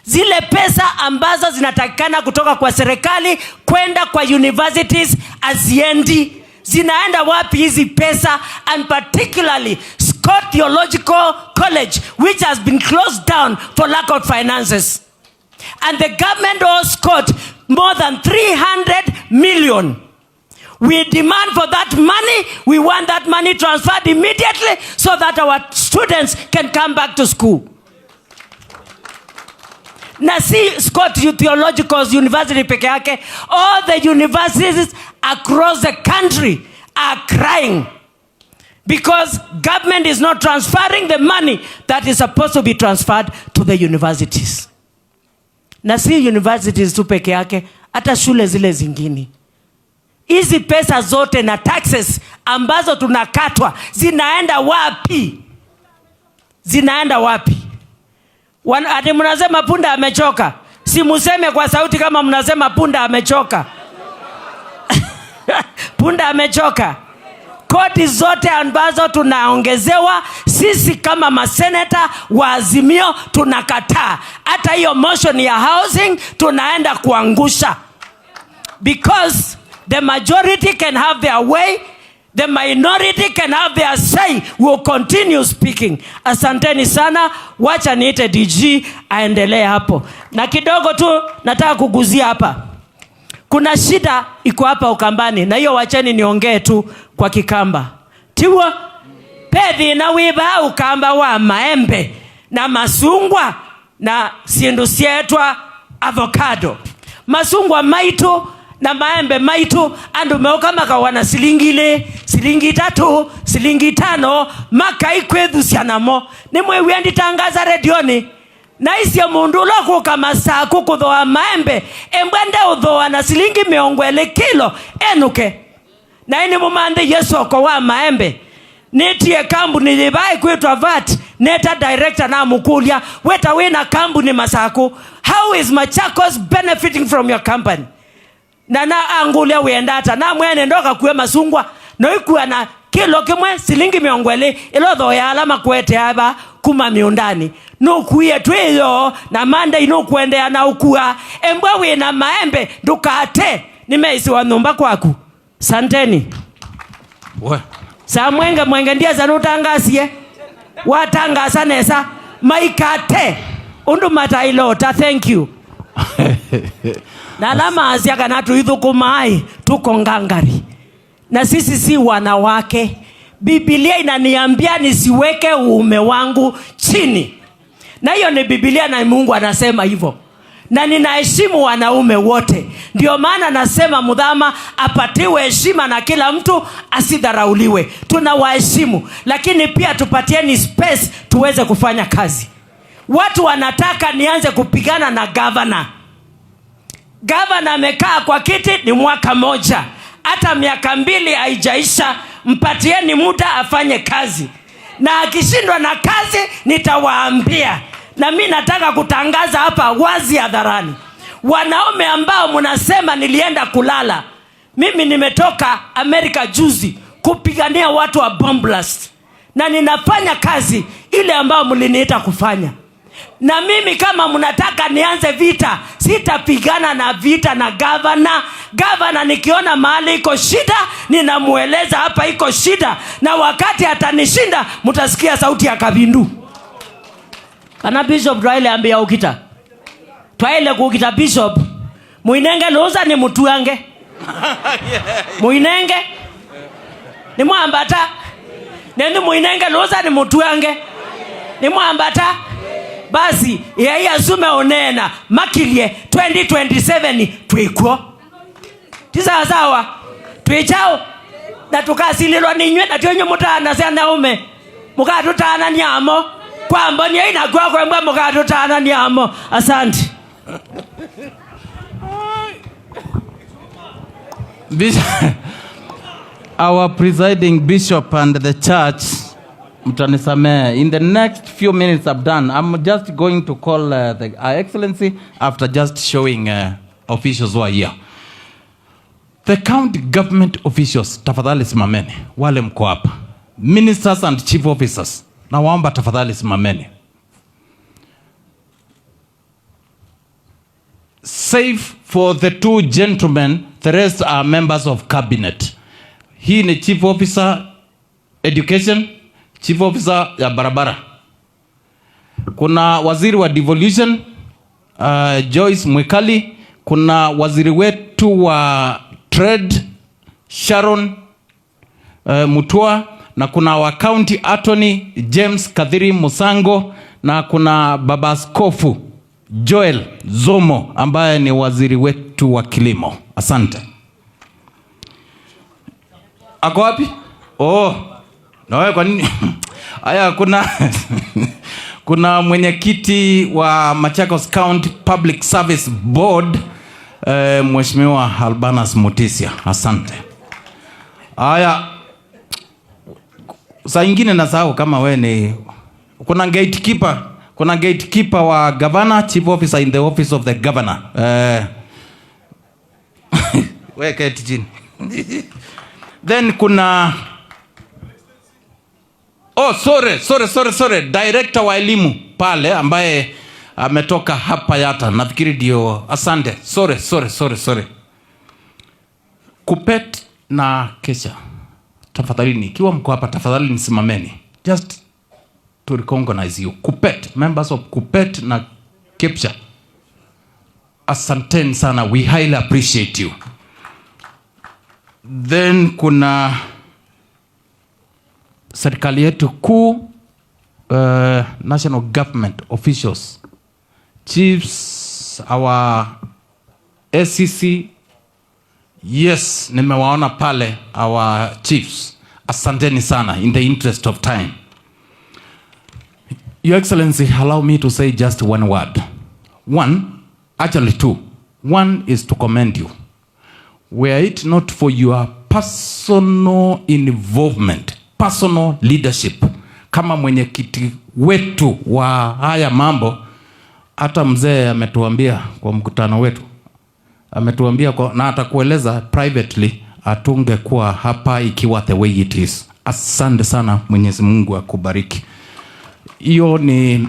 Zile pesa ambazo zinatakikana kutoka kwa serikali kwenda kwa universities aziendi. Zinaenda wapi hizi pesa? And particularly Scott Theological College, which has been closed down for lack of finances. And the government owes Scott more than 300 million. We demand for that money. We want that money transferred immediately so that our students can come back to school. Na si Scott Theological University peke yake, all the universities across the country are crying because government is not transferring the money that is supposed to be transferred to the universities. Na si universities tu peke yake, hata shule zile zingine. Hizi pesa zote na taxes ambazo tunakatwa zinaenda wapi? Zinaenda wapi? Ati mnasema punda amechoka. Si museme kwa sauti kama mnasema punda amechoka. Punda amechoka. Kodi zote ambazo tunaongezewa sisi kama maseneta wa Azimio tunakataa. Hata hiyo motion ya housing tunaenda kuangusha. Because the majority can have their way, the minority can have their say. We'll continue speaking. Asanteni sana. Wacha niite DG aendelee hapo. Na kidogo tu nataka kuguzia hapa. Kuna shida iko hapa Ukambani, na hiyo wacheni niongee tu kwa Kikamba. Tiwa pedhi na wiba Ukamba wa maembe na masungwa na sindu sietwa avocado. Masungwa maitu na maembe maitu andu meuka maka wana silingi 3, silingi 5 maka ikwethu sianamo. Nimwe wiendi tangaza redioni na isi ya mundu loko kama saa kukudhoa maembe embwende udhoa na silingi 20 kilo enuke. Na ini mumande Yesu oko wa maembe netie kambuni libai kwetu VAT neta director na mukulia weta wena kambuni Masaku. How is Machakos benefiting from your company? Na angulia uendata na mwene ndoka kuwe masungwa na ikuwa na kilo kimwe silingi 20 ilo dho ya alama kwete haba kuma miundani nukuye tuyo na manda ino kuendea na ukua embwa we na maembe ndukate nimeisiwa nyumba kwaku. Santeni. Sa mwenge ndia zanutangasie. Watangasa nesa. Maikate. Undu matailota. Thank you. Na lama asiaka na tuithukumai. Tuko ngangari. Na sisi si wanawake. Biblia inaniambia nisiweke uume wangu chini. Na hiyo ni Biblia na Mungu anasema hivyo. Na ninaheshimu wanaume wote. Ndio maana nasema Mudhama apatiwe heshima na kila mtu asidharauliwe. Tunawaheshimu, lakini pia tupatieni space tuweze kufanya kazi. Watu wanataka nianze kupigana na governor. Governor amekaa kwa kiti ni mwaka moja. Hata miaka 2 haijaisha, mpatieni muda afanye kazi. Na akishindwa na kazi nitawaambia. Na mimi nataka kutangaza hapa wazi hadharani. Wanaume ambao mnasema nilienda kulala. Mimi nimetoka Amerika juzi kupigania watu wa bomb blast. Na ninafanya kazi ile ambao mliniita kufanya. Na mimi kama mnataka nianze vita, sitapigana na vita na governor. Governor nikiona mahali iko shida, ninamueleza hapa iko shida. Na wakati atanishinda, mtasikia sauti ya kabindu. Kana Bishop Twaile ambia ukita. Twaile kukita Bishop. Muinenge loza ni mutuange. Muinenge. Ni mwambata. Nende muinenge loza ni mutuange. Ni mwambata. Basi, yeye asume onena. Makilie 2027 tuikwo. Tisa sawa. Tuichao. Na tukasililwa ninywe na tuenye mutana sana ume. Mukatutana nyamo. Kwa mboni ina kwa mbwa mukatutana nyamo. Asante. Our presiding bishop and the church, mtanisame, in the next few minutes I'm done. I'm just going to call the Excellency after just showing officials who are here. The county government officials, tafadhali simameni, wale mko hapa. Ministers and chief officers, nawaomba tafadhali simameni. Save for the 2 gentlemen, the rest are members of cabinet. Hii ni chief officer education, chief officer ya barabara. Kuna waziri wa devolution, Joyce Mwikali. Kuna waziri wetu wa trade, Sharon Mutua. Na kuna wa county attorney, James Kadhiri Musango. Na kuna baba askofu Joel Zomo ambaye ni waziri wetu wa kilimo. Asante. Ako wapi? Oh. Na wewe kwa nini? Aya, kuna mwenyekiti wa Machakos County Public Service Board, Mheshimiwa Albanas Mutisia. Asante. Aya, saa ingine nasahau kama wewe ni kuna gatekeeper wa governor, chief officer in the office of the governor. Wewe keti chini. Then kuna sorry, director wa elimu pale ambaye ametoka hapa Yata. Nafikiri ndio. Asante. Sorry. Kupet na Kesha. Tafadhali ikiwa mko hapa tafadhali nisimameni. Just to recognize you. Kupet, members of Kupet na Kesha. Asanteni sana. We highly appreciate you. Then kuna serikali yetu kuu, national government officials, chiefs, our SCC. Yes, nimewaona pale our chiefs. Asanteni sana in the interest of time. Your Excellency, allow me to say just one word. Actually 2. One is to commend you. Were it not for your personal involvement, personal leadership, kama mwenyekiti wetu wa haya mambo, hata mzee ametuambia kwa mkutano wetu, ametuambia na atakueleza privately, atungekuwa hapa ikiwa the way it is. Asante sana, Mwenyezi Mungu akubariki. Hiyo ni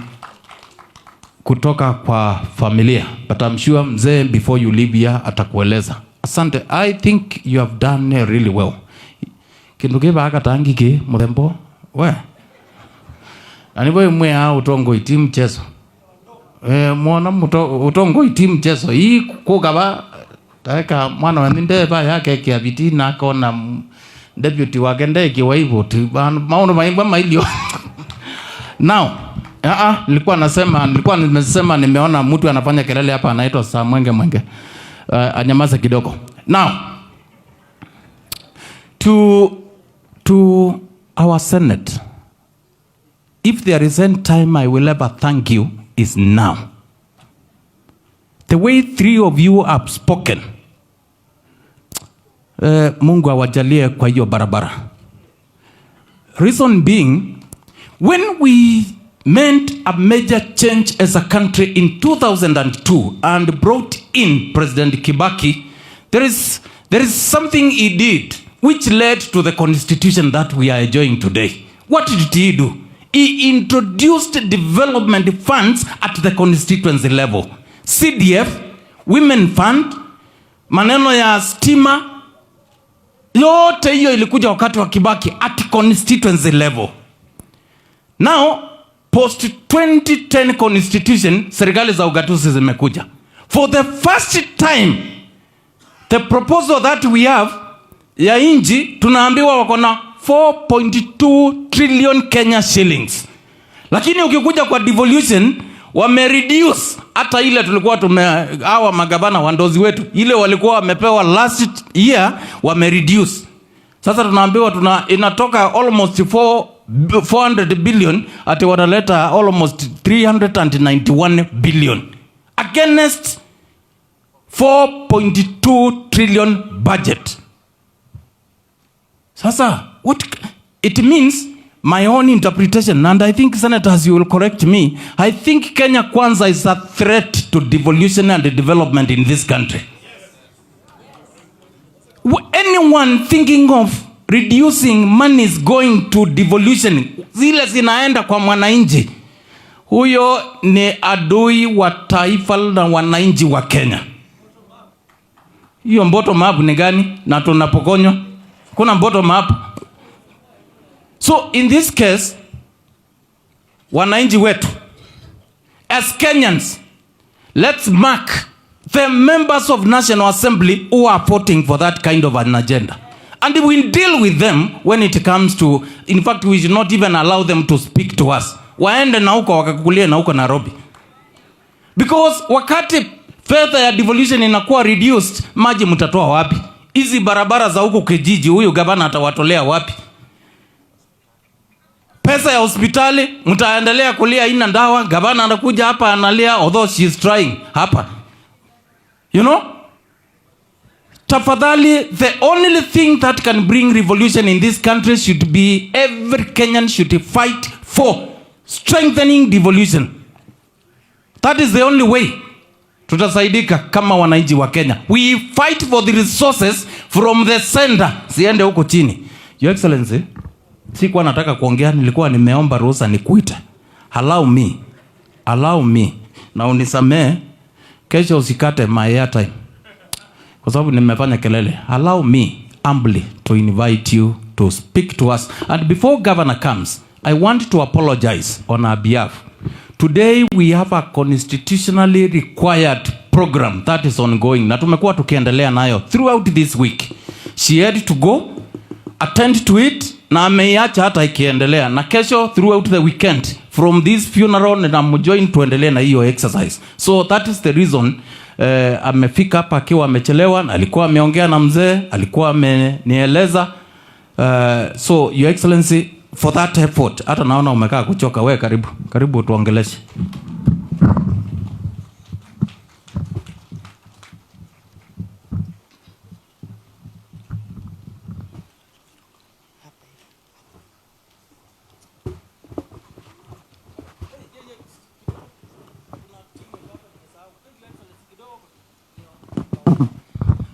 kutoka kwa familia, but I'm sure mzee before you leave here atakueleza. Asante. I think you have done really well. Kinduke baka tangi ke mudembo. We. Anibo mwe ha utongo iti mchezo. Mwana utongo iti mchezo. Hii kukaba taeka mwana wandinde ba yake kia biti na kona deputy wagende kiwa hivyo. Maono maimba mailio. Now, nilikuwa nimesema nimeona mtu anafanya kelele hapa anaitwa saa mwenge. Anyamaza kidogo. Now, to our Senate, if there is any time I will ever thank you is now. The way 3 of you have spoken, Mungu awajalie kwa hiyo barabara. Reason being, when we meant a major change as a country in 2002 and brought in President Kibaki, there is something he did which led to the constitution that we are enjoying today. What did he do? He introduced development funds at the constituency level. CDF, Women Fund, maneno ya stima, yote hiyo ilikuja wakati wa Kibaki at constituency level. Now, post 2010 constitution, serikali za ugatuzi zimekuja. For the first time, the proposal that we have ya inji, tunaambiwa wako na 4.2 trillion Kenya shillings. Lakini ukikuja kwa devolution, wamereduce hata ile tulikuwa hawa magavana wandozi wetu. Ile walikuwa wamepewa last year, wamereduce. Sasa tunaambiwa inatoka almost 400 billion ati wanaleta almost 391 billion against 4.2 trillion budget. Sasa what it means, my own interpretation, and I think senators you will correct me, I think Kenya Kwanza is a threat to devolution and development in this country. Anyone thinking of reducing money is going to devolution, zile zinaenda kwa mwananchi, huyo ni adui wa taifa na wananchi wa Kenya. Hiyo bottom up ni gani? Na tunapokonywa kuna bottom up. So in this case, wananchi wetu, as Kenyans, let's mark the members of National Assembly who are voting for that kind of an agenda. And we'll deal with them when it comes to, in fact, we should not even allow them to speak to us. Waende na huko wakakukulie na huko Nairobi. Because wakati fedha ya devolution inakuwa reduced, maji mtatoa wapi? Hizi barabara za huko kijiji, huyu gavana atawatolea wapi? Pesa ya hospitali, mtaendelea kulia ina ndawa, gavana anakuja hapa analia, although she is trying hapa. You know? Tafadhali, the only thing that can bring revolution in this country should be every Kenyan should fight for strengthening devolution. That is the only way tutasaidika kama wananchi wa Kenya. We fight for the resources from the center, siende huko chini. Your Excellency, sikuwa nataka kuongea, nilikuwa nimeomba ruhusa nikuite. Allow me, na unisamee, kesho usikate my airtime, kwa sababu nimefanya kelele. Allow me humbly to invite you to speak to us. And before governor comes, I want to apologize on our behalf. Today we have a constitutionally required program that is ongoing. Na tumekuwa tukiendelea nayo throughout this week. She had to go, attend to it, na ameiacha hata ikiendelea. Na kesho throughout the weekend, from this funeral, na mjoin tuendelee na hiyo exercise. So that is the reason amefika hapa akiwa amechelewa, na alikuwa ameongea na mzee, alikuwa amenieleza. So Your Excellency, for that effort, hata naona umekaa kuchoka, we karibu tuongeleshe.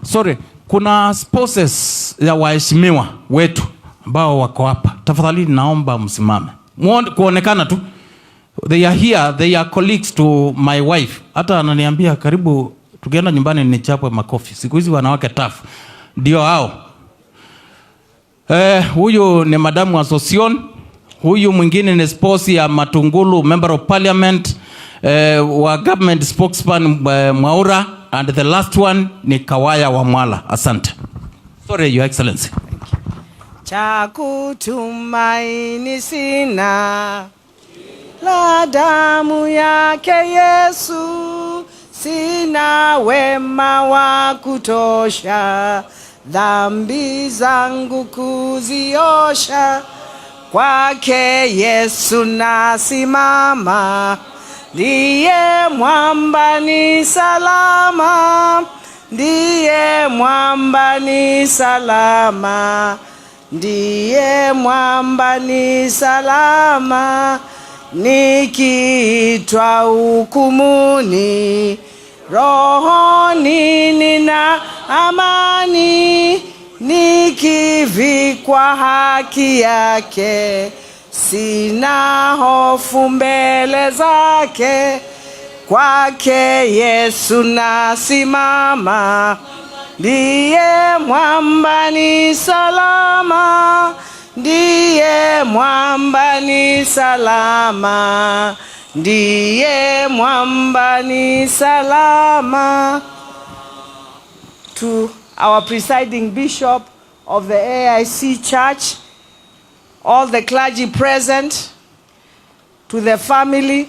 Sorry, kuna spouses ya waheshimiwa wetu ambao wako hapa. Tafadhali naomba msimame. Kuonekana tu. They are here, they are colleagues to my wife. Hata ananiambia karibu Tukienda nyumbani nichapwe makofi. Siku hizi wanawake tough. Ndio hao. Huyu ni Madamu Association. Huyu mwingine ni sposi ya Matungulu, Member of Parliament, wa government spokesman Mwaura, and the last one ni Kawaya wa Mwala. Asante. Sorry, Your Excellency. Cha kutumaini sina, la damu yake Yesu, sina wema wa kutosha, dhambi zangu kuziosha, kwake Yesu nasimama, ndiye mwamba ni salama, ndiye mwamba ni salama, ndiye mwamba ni salama, nikiitwa hukumuni, rohoni nina amani, nikivikwa haki yake, sina hofu mbele zake, kwake Yesu nasimama, ndiye mwamba ni salama, ndiye mwamba ni salama, ndiye mwamba ni salama. To our presiding bishop of the AIC Church, all the clergy present, to the family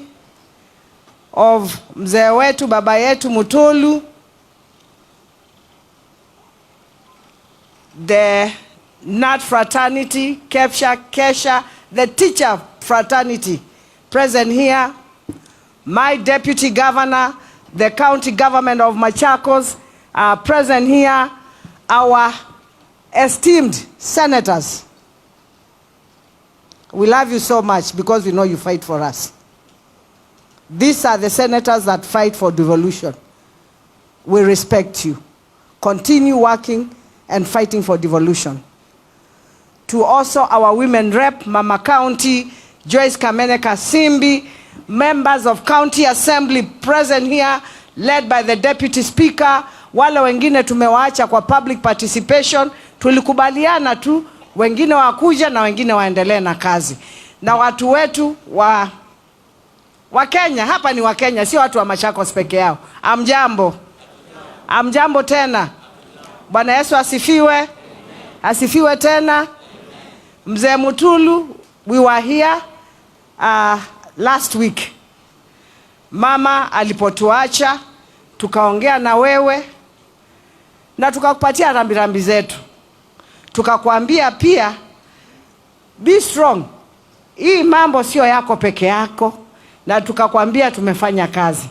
of mzee wetu baba yetu Mutulu, the Nat fraternity, Kesha, the teacher fraternity present here, my deputy governor, the county government of Machakos present here, our esteemed senators. We love you so much because we know you fight for us. These are the senators that fight for devolution. We respect you. Continue working and fighting for devolution. To also our women rep, Mama County, Joyce Kameneka Simbi, members of County Assembly present here, led by the Deputy Speaker, wale wengine tumewaacha kwa public participation, tulikubaliana tu, wengine wakuja na wengine waendelee na kazi. Na watu wetu wa Kenya, hapa ni wa Kenya, sio watu wa Machakos peke yao. Amjambo. Amjambo tena. Bwana Yesu asifiwe. Asifiwe tena. Mzee Mutulu, we were here last week. Mama alipotuacha, tukaongea na wewe na tukakupatia rambirambi zetu. Tukakwambia pia, be strong. Hii mambo sio yako peke yako, na tukakwambia tumefanya kazi.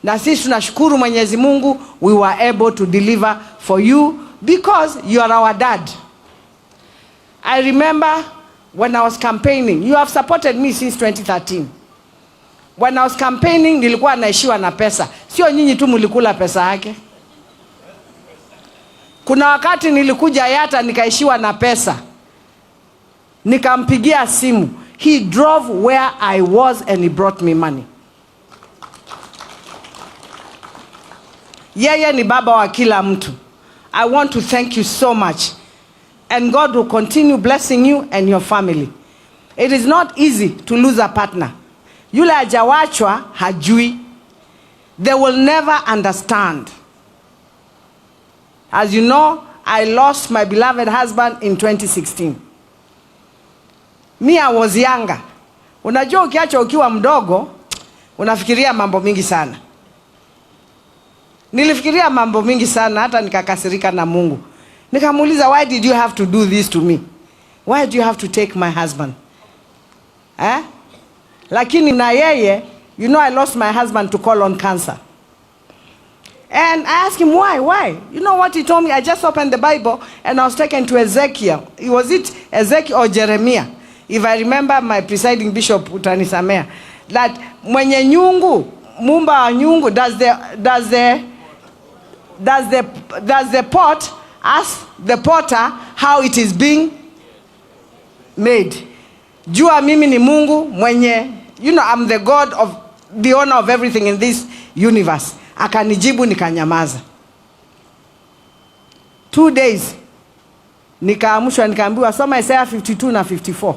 Na sisi tunashukuru Mwenyezi Mungu, we were able to deliver for you because you are our dad. I remember when I was campaigning, you have supported me since 2013. When I was campaigning, nilikuwa naishiwa na pesa. Sio nyinyi tu mlikula pesa yake. Kuna wakati nilikuja Yata nikaishiwa na pesa. Nikampigia simu. He drove where I was and he brought me money. Yeye ni baba wa kila mtu. I want to thank you so much. And God will continue blessing you and your family. It is not easy to lose a partner. Yule hajawachwa hajui. They will never understand. As you know, I lost my beloved husband in 2016. Me, I was younger. Unajua ukiacha ukiwa mdogo, unafikiria mambo mingi sana. Nilifikiria mambo mingi sana, hata nikakasirika na Mungu. Nikamuuliza, why did you have to do this to me? Why do you have to take my husband? Lakini na yeye, you know, I lost my husband to colon cancer. And I asked him, why? Why? You know what he told me? I just opened the Bible and I was taken to Ezekiel. Was it Ezekiel or Jeremiah? If I remember, my presiding bishop utanisamea. That mwenye nyungu, mumba wa nyungu, does the pot ask the potter how it is being made? Jua mimi ni Mungu mwenye, you know, I'm the God of the owner of everything in this universe. Akanijibu nikanyamaza. 2 days nikaamshwa nikaambiwa soma Isaiah 52 na 54.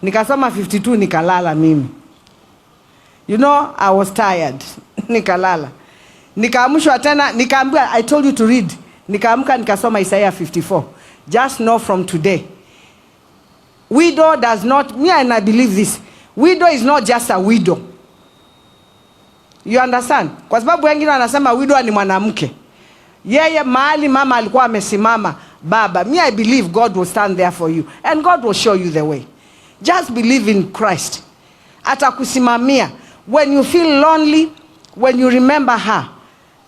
Nikasoma 52 nikalala mimi. You know, I was tired. Nikalala. Nikaamshwa tena nikaambiwa I told you to read. Nikaamka nikasoma Isaiah 54. Just know from today, widow does not, me and I believe this, widow is not just a widow. You understand? Kwa sababu wengine wanasema widow ni mwanamke. Yeye mahali mama alikuwa amesimama baba. Me I believe God will stand there for you and God will show you the way. Just believe in Christ. Atakusimamia. When you feel lonely, when you remember her,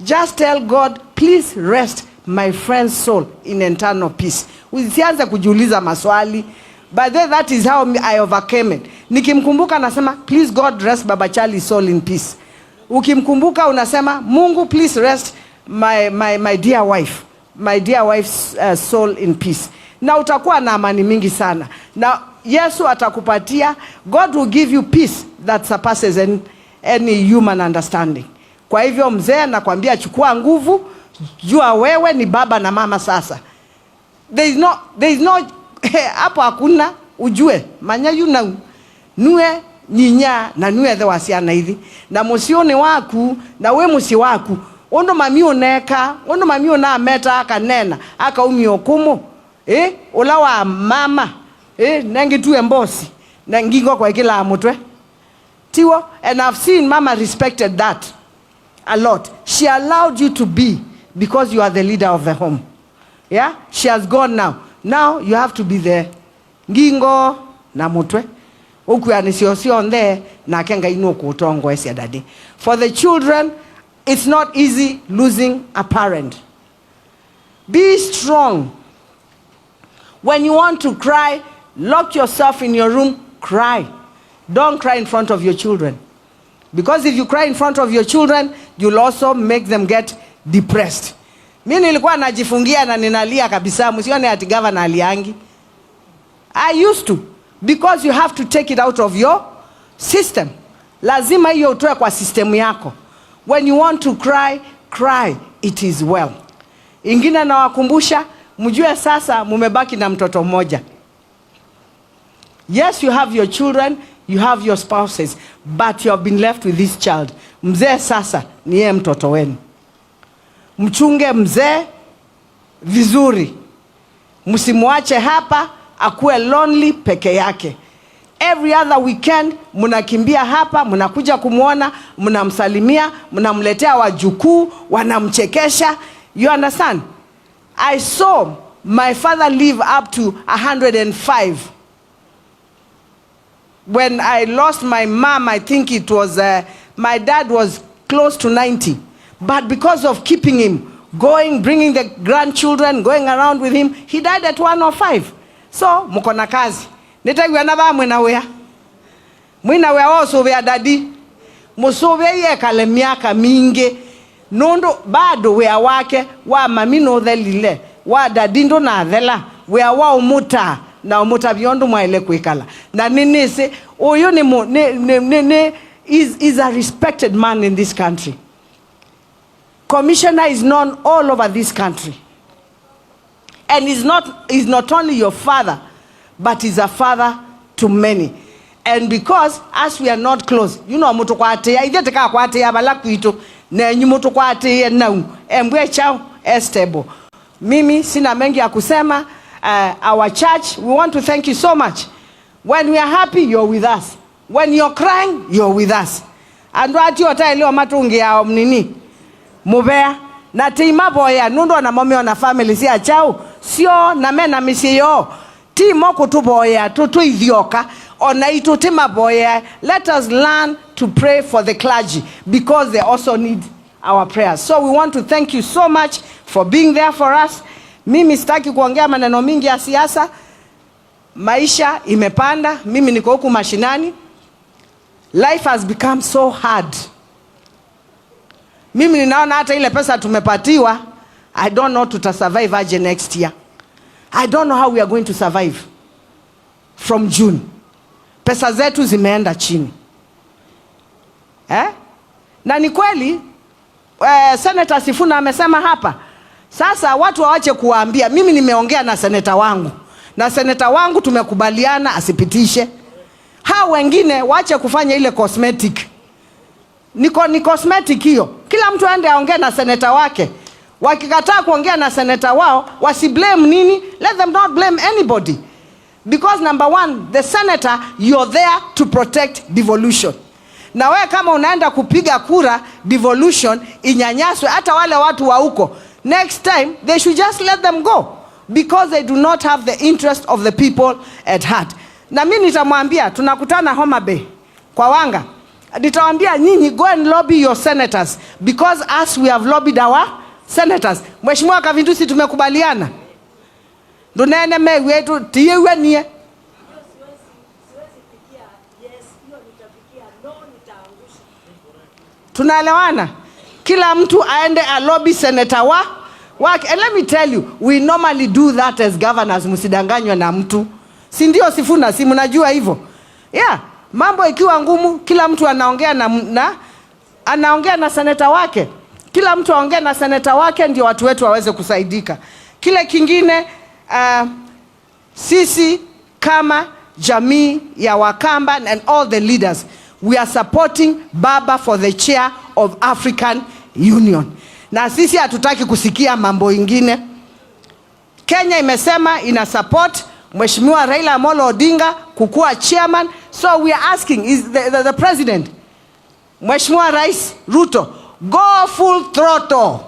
just tell God, please rest my friend's soul in eternal peace. Usianze kujiuliza maswali. But then that is how I overcame it. Nikimkumbuka nasema, please God rest Baba Charlie's soul in peace. Ukimkumbuka unasema, Mungu please rest my dear wife. My dear wife's soul in peace. Na utakuwa na amani mingi sana. Na Yesu atakupatia, God will give you peace that surpasses any human understanding. Kwa hivyo mzee nakwambia chukua nguvu, jua wewe ni baba na mama sasa. There is no hapo hakuna ujue manya yuna nue nyinya na nue the wasiana hivi na musione waku na we musi waku ondo mamio neka ondo mamio na meta akanena aka umiokumu ulawa mama nangi tu embosi na ngingo kwa kila mutwe tiwo. And I've seen mama respected that a lot. She allowed you to be because you are the leader of the home. Yeah, she has gone now. Now you have to be there. Ngingo na mutwe. Ukuyanisio there na kenga ino kutongo esi adadi. For the children, it's not easy losing a parent. Be strong. When you want to cry, lock yourself in your room, cry. Don't cry in front of your children. Because if you cry in front of your children, you'll also make them get depressed. Mimi nilikuwa najifungia na ninalia kabisa, msione ati governor aliangi. I used to, because you have to take it out of your system. Lazima hiyo utoe kwa system yako. When you want to cry, cry, it is well. Ingine nawakumbusha, mjue sasa mumebaki na mtoto mmoja. Yes, you have your children, you have your spouses, but you have been left with this child. Mzee sasa ni yeye mtoto wenu. Mchunge mzee vizuri. Msimuache hapa akuwe lonely peke yake. Every other weekend mnakimbia hapa, mnakuja kumuona, mnamsalimia, mnamletea wajukuu, wanamchekesha. You understand? I saw my father live up to 105. When I lost my mom, I think it was, my dad was close to 90. But because of keeping him going, bringing the grandchildren, going around with him, he died at 105. So, mukona kazi. Nitagwe na ba mwina wea. Mwina wea oso wea dadi. Musowe ye kale miaka mingi. Nondo bado wea wake wa mamino dhelile. Wa dadindo na dhela. Wea wa umuta. Na umuta biondo mwaile kuikala. Na nini se, oyo is a respected man in this country. Commissioner is known all over this country. And he's not only your father, but he's a father to many. And because as we are not close, you know, mutu kwa ate ya, ideteka kwa ate ya balaku ito, na mutu kwa ate ya na mbwe chao estable. Mimi sina mengi ya kusema. Our church, we want to thank you so much. When we are happy, you're with us. When you're crying, you're with us. And what you are telling matungi ya omnini mubea na tima boya nundo na momi na family si achao sio na mena misiyo timo kutuboya tutu idioka ona itu tima boya. Let us learn to pray for the clergy because they also need our prayers. So we want to thank you so much for being there for us. Mimi sitaki kuongea maneno mingi ya siasa. Maisha imepanda, mimi niko huku mashinani. Life has become so hard. Mimi ninaona hata ile pesa tumepatiwa, I don't know tutasurvive aje next year. I don't know how we are going to survive from June. Pesa zetu zimeenda chini. Na ni kweli Senator Sifuna amesema hapa. Sasa watu waache kuwaambia. Mimi nimeongea na seneta wangu. Na seneta wangu tumekubaliana asipitishe. Hao wengine waache kufanya ile cosmetic. Ni cosmetic hiyo. Kila mtu aende aongee na seneta wake. Wakikataa kuongea na seneta wao, wasiblame nini? Let them not blame anybody. Because number one, the senator, you're there to protect devolution. Na wewe kama unaenda kupiga kura devolution inyanyaswe hata wale watu wa huko, next time they should just let them go because they do not have the interest of the people at heart. Na mimi nitamwambia tunakutana Homa Bay kwa Wanga. Nitawaambia nyinyi go and lobby your senators because us we have lobbied our senators. Mheshimiwa Kavindusi tumekubaliana. Dunene wetu tiyewe nie. Tunaelewana? Kila mtu aende a lobby senator wake. And let me tell you, we normally do that as governors, msidanganywe na mtu. Si ndio Sifuna, si mnajua hivyo? Yeah, mambo ikiwa ngumu, kila mtu anaongea anaongea na senator wake. Kila mtu aongee na senator wake ndio watu wetu waweze kusaidika. Kile kingine sisi kama jamii ya Wakamba and all the leaders, we are supporting Baba for the chair of African Union. Na sisi hatutaki kusikia mambo ingine. Kenya imesema ina support Mheshimiwa Raila Amolo Odinga kukuwa chairman. So we are asking, is the president, Mheshimiwa Rais Ruto, go full throttle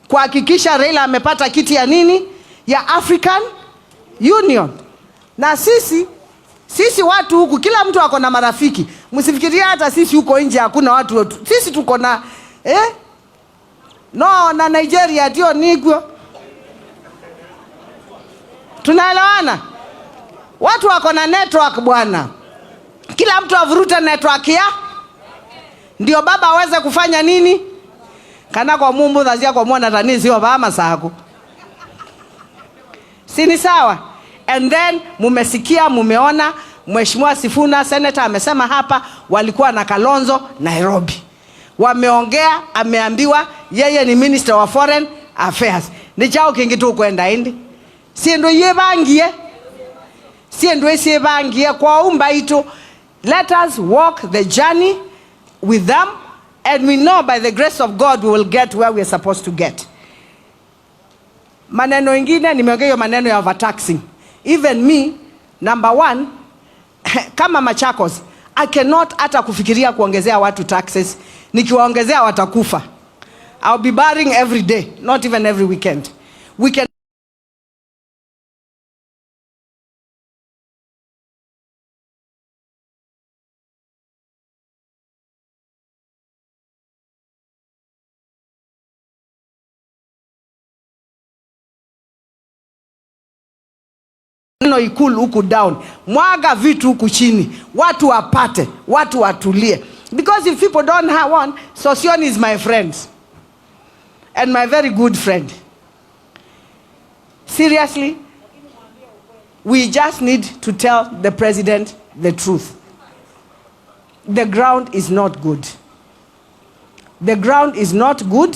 kuhakikisha Raila amepata kiti ya nini? Ya African Union. Na sisi watu huku, kila mtu ako na marafiki. Msifikiria hata sisi huko nje hakuna watu. Sisi tuko na no, na Nigeria ndio nigwo. Tunaelewana? Watu wako na network bwana. Kila mtu avuruta network ya ndio baba aweze kufanya nini? Kana kwa mumbu dhazia kwa mwana tani sio bama sako. Si ni sawa? And then mumesikia, mumeona Mheshimiwa Sifuna senator amesema hapa walikuwa na Kalonzo Nairobi. Wameongea, ameambiwa yeye ni Minister wa Foreign Affairs. Ni chao kingi tu kwenda indi. Siendo yebangie. Siendo yebangie kwa umba ito. Let us walk the journey with them, and we know by the grace of God we will get where we are supposed to get. Maneno ingine nimeongea maneno ya overtaxing. Even me, number one, kama Machakos, I cannot hata kufikiria kuongezea watu taxes. Nikiwaongezea watakufa. I'll be barring every day, not even every weekend. We can ikulu huku down, mwaga vitu huku chini, watu wapate, watu watulie. Because if people don't have one, Sossion is my friend and my very good friend. Seriously, we just need to tell the president the truth. The ground is not good. The ground is not good.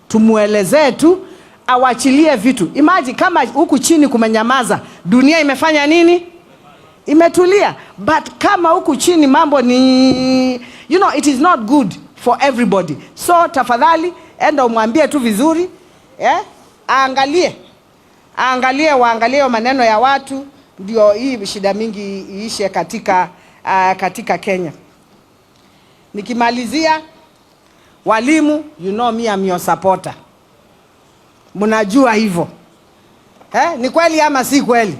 Tumuelezee tu, awachilie vitu. Imagine kama huku chini kumenyamaza, dunia imefanya nini? Imetulia. But kama huku chini mambo ni, you know, it is not good for everybody. So tafadhali enda umwambie tu vizuri, waangalie maneno ya watu, ndio hii shida mingi iishe katika Kenya. Nikimalizia, walimu, you know me, I'm your supporter. Mnajua hivyo. Ni kweli ama si kweli?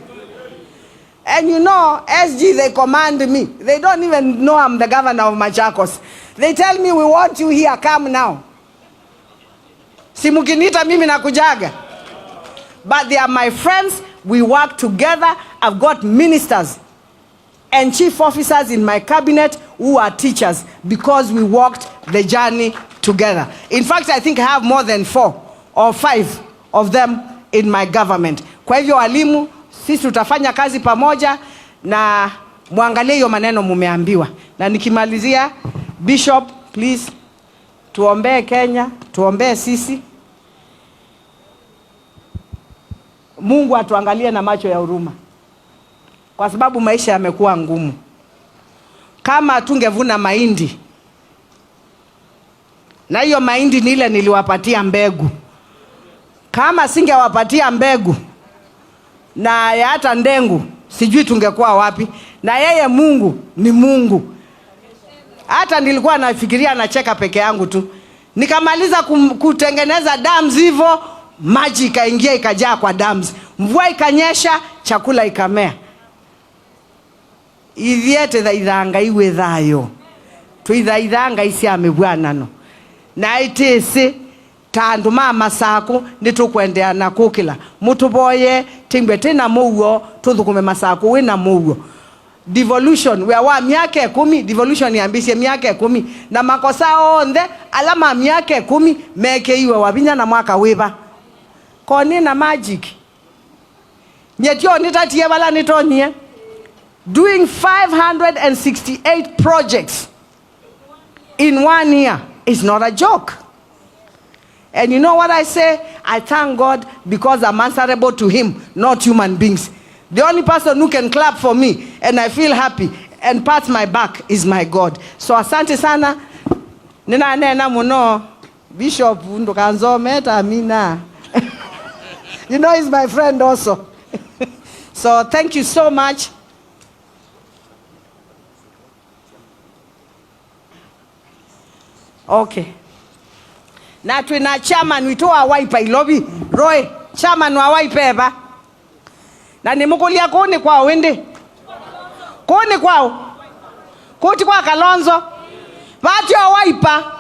And you know, SG, they command me. They don't even know I'm the governor of Machakos. They tell me, we want you here, come now. Si mkinita mimi nakujaga. But they are my friends. We work together. I've got ministers and chief officers in my cabinet who are teachers because we walked the journey together. In fact, I think I have more than 4 or 5 of them in my government. Kwa hivyo walimu, sisi tutafanya kazi pamoja na muangalie hiyo maneno mumeambiwa. Na nikimalizia, Bishop, please tuombee Kenya, tuombee sisi. Mungu atuangalie na macho ya huruma, kwa sababu maisha yamekuwa ngumu. Kama tungevuna mahindi, na hiyo mahindi ni ile niliwapatia mbegu, kama singewapatia mbegu na hata ndengu, sijui tungekuwa wapi. Na yeye Mungu ni Mungu. Hata nilikuwa nafikiria nacheka peke yangu tu. Nikamaliza kutengeneza dams hivyo, maji ikaingia ikajaa kwa dams. Mvua ikanyesha, chakula ikamea. Ithiete thaithanga iwe thayo. Tuithaithanga isi amebwana no. Na itisi tandu mama sako nitukwendea na kukila. Mutuboye tingwe tena muwo tuthukume masako wina muwo. Devolution we wa miaka 10, devolution yambise miaka 10 na makosa onde alama miaka 10 meke iwe wabinya na mwaka weba. Koni na magic. Nyetio nitatie bala nitonie. Doing 568 projects in 1 year is not a joke. And you know what I say? I thank God because I'm answerable to him, not human beings. The only person who can clap for me and I feel happy and pat my back is my God. So asante sana. Nina nena muno Bishop Ndokanzo meta amina. You know he's my friend also. So thank you so much. Okay. Na tuna chairman witoa waipa ilobi. Roy, chairman wa waipa eba. Na nimukulia kuni kwao wende. Kuni kwao. Kuti kwa Kalonzo. Watu wa waipa.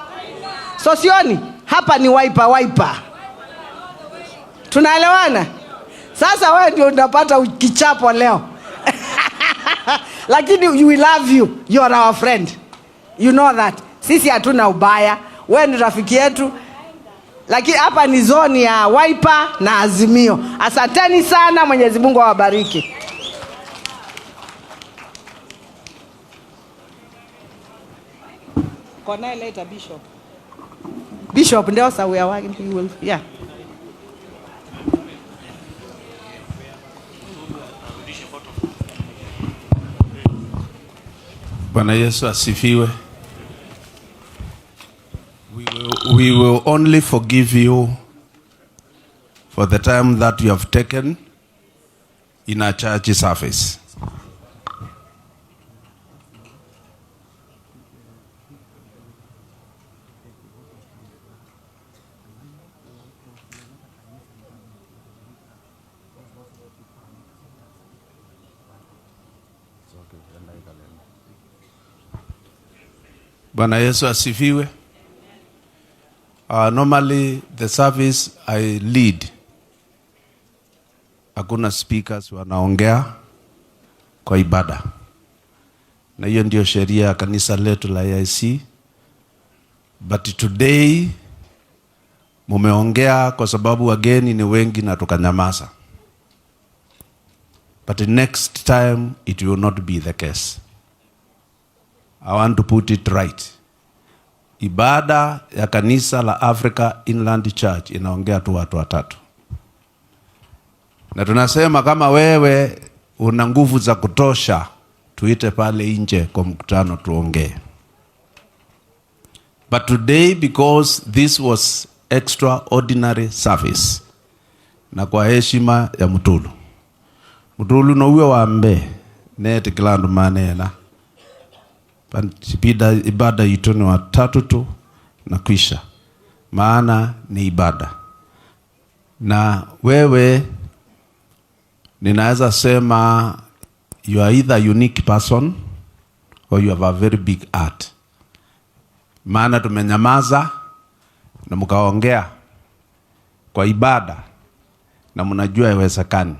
So sioni, hapa ni waipa. Tunaelewana? Sasa wewe ndio unapata kichapo leo. Lakini we love you. You are our friend. You know that. Sisi hatuna ubaya. Wewe ni rafiki yetu. Lakini hapa ni zoni ya Wiper na Azimio. Asanteni sana, Mwenyezi Mungu awabariki. Kona later Bishop. Bishop ndio sasa we are working. Yeah. Bwana Yesu asifiwe. We will only forgive you for the time that you have taken in our church service. Bwana Yesu asifiwe. Normally the service I lead, hakuna speakers wanaongea kwa ibada. Na hiyo ndio sheria ya kanisa letu la AIC. But today mumeongea kwa sababu wageni ni wengi na tukanyamaza. But next time it will not be the case. I want to put it right. Ibada ya kanisa la Africa Inland Church inaongea tu watu watatu. Na tunasema kama wewe una nguvu za kutosha, tuite pale nje kwa mkutano tuongee. But today, because this was extraordinary service, na kwa heshima ya Mutulu no uwe wambe neti kilandu manena ibada itu ni watatu tu na kwisha, maana ni ibada. Na wewe ninaweza sema you are either a unique person or you have a very big heart. Maana tumenyamaza na mkaongea kwa ibada na mnajua haiwezekani.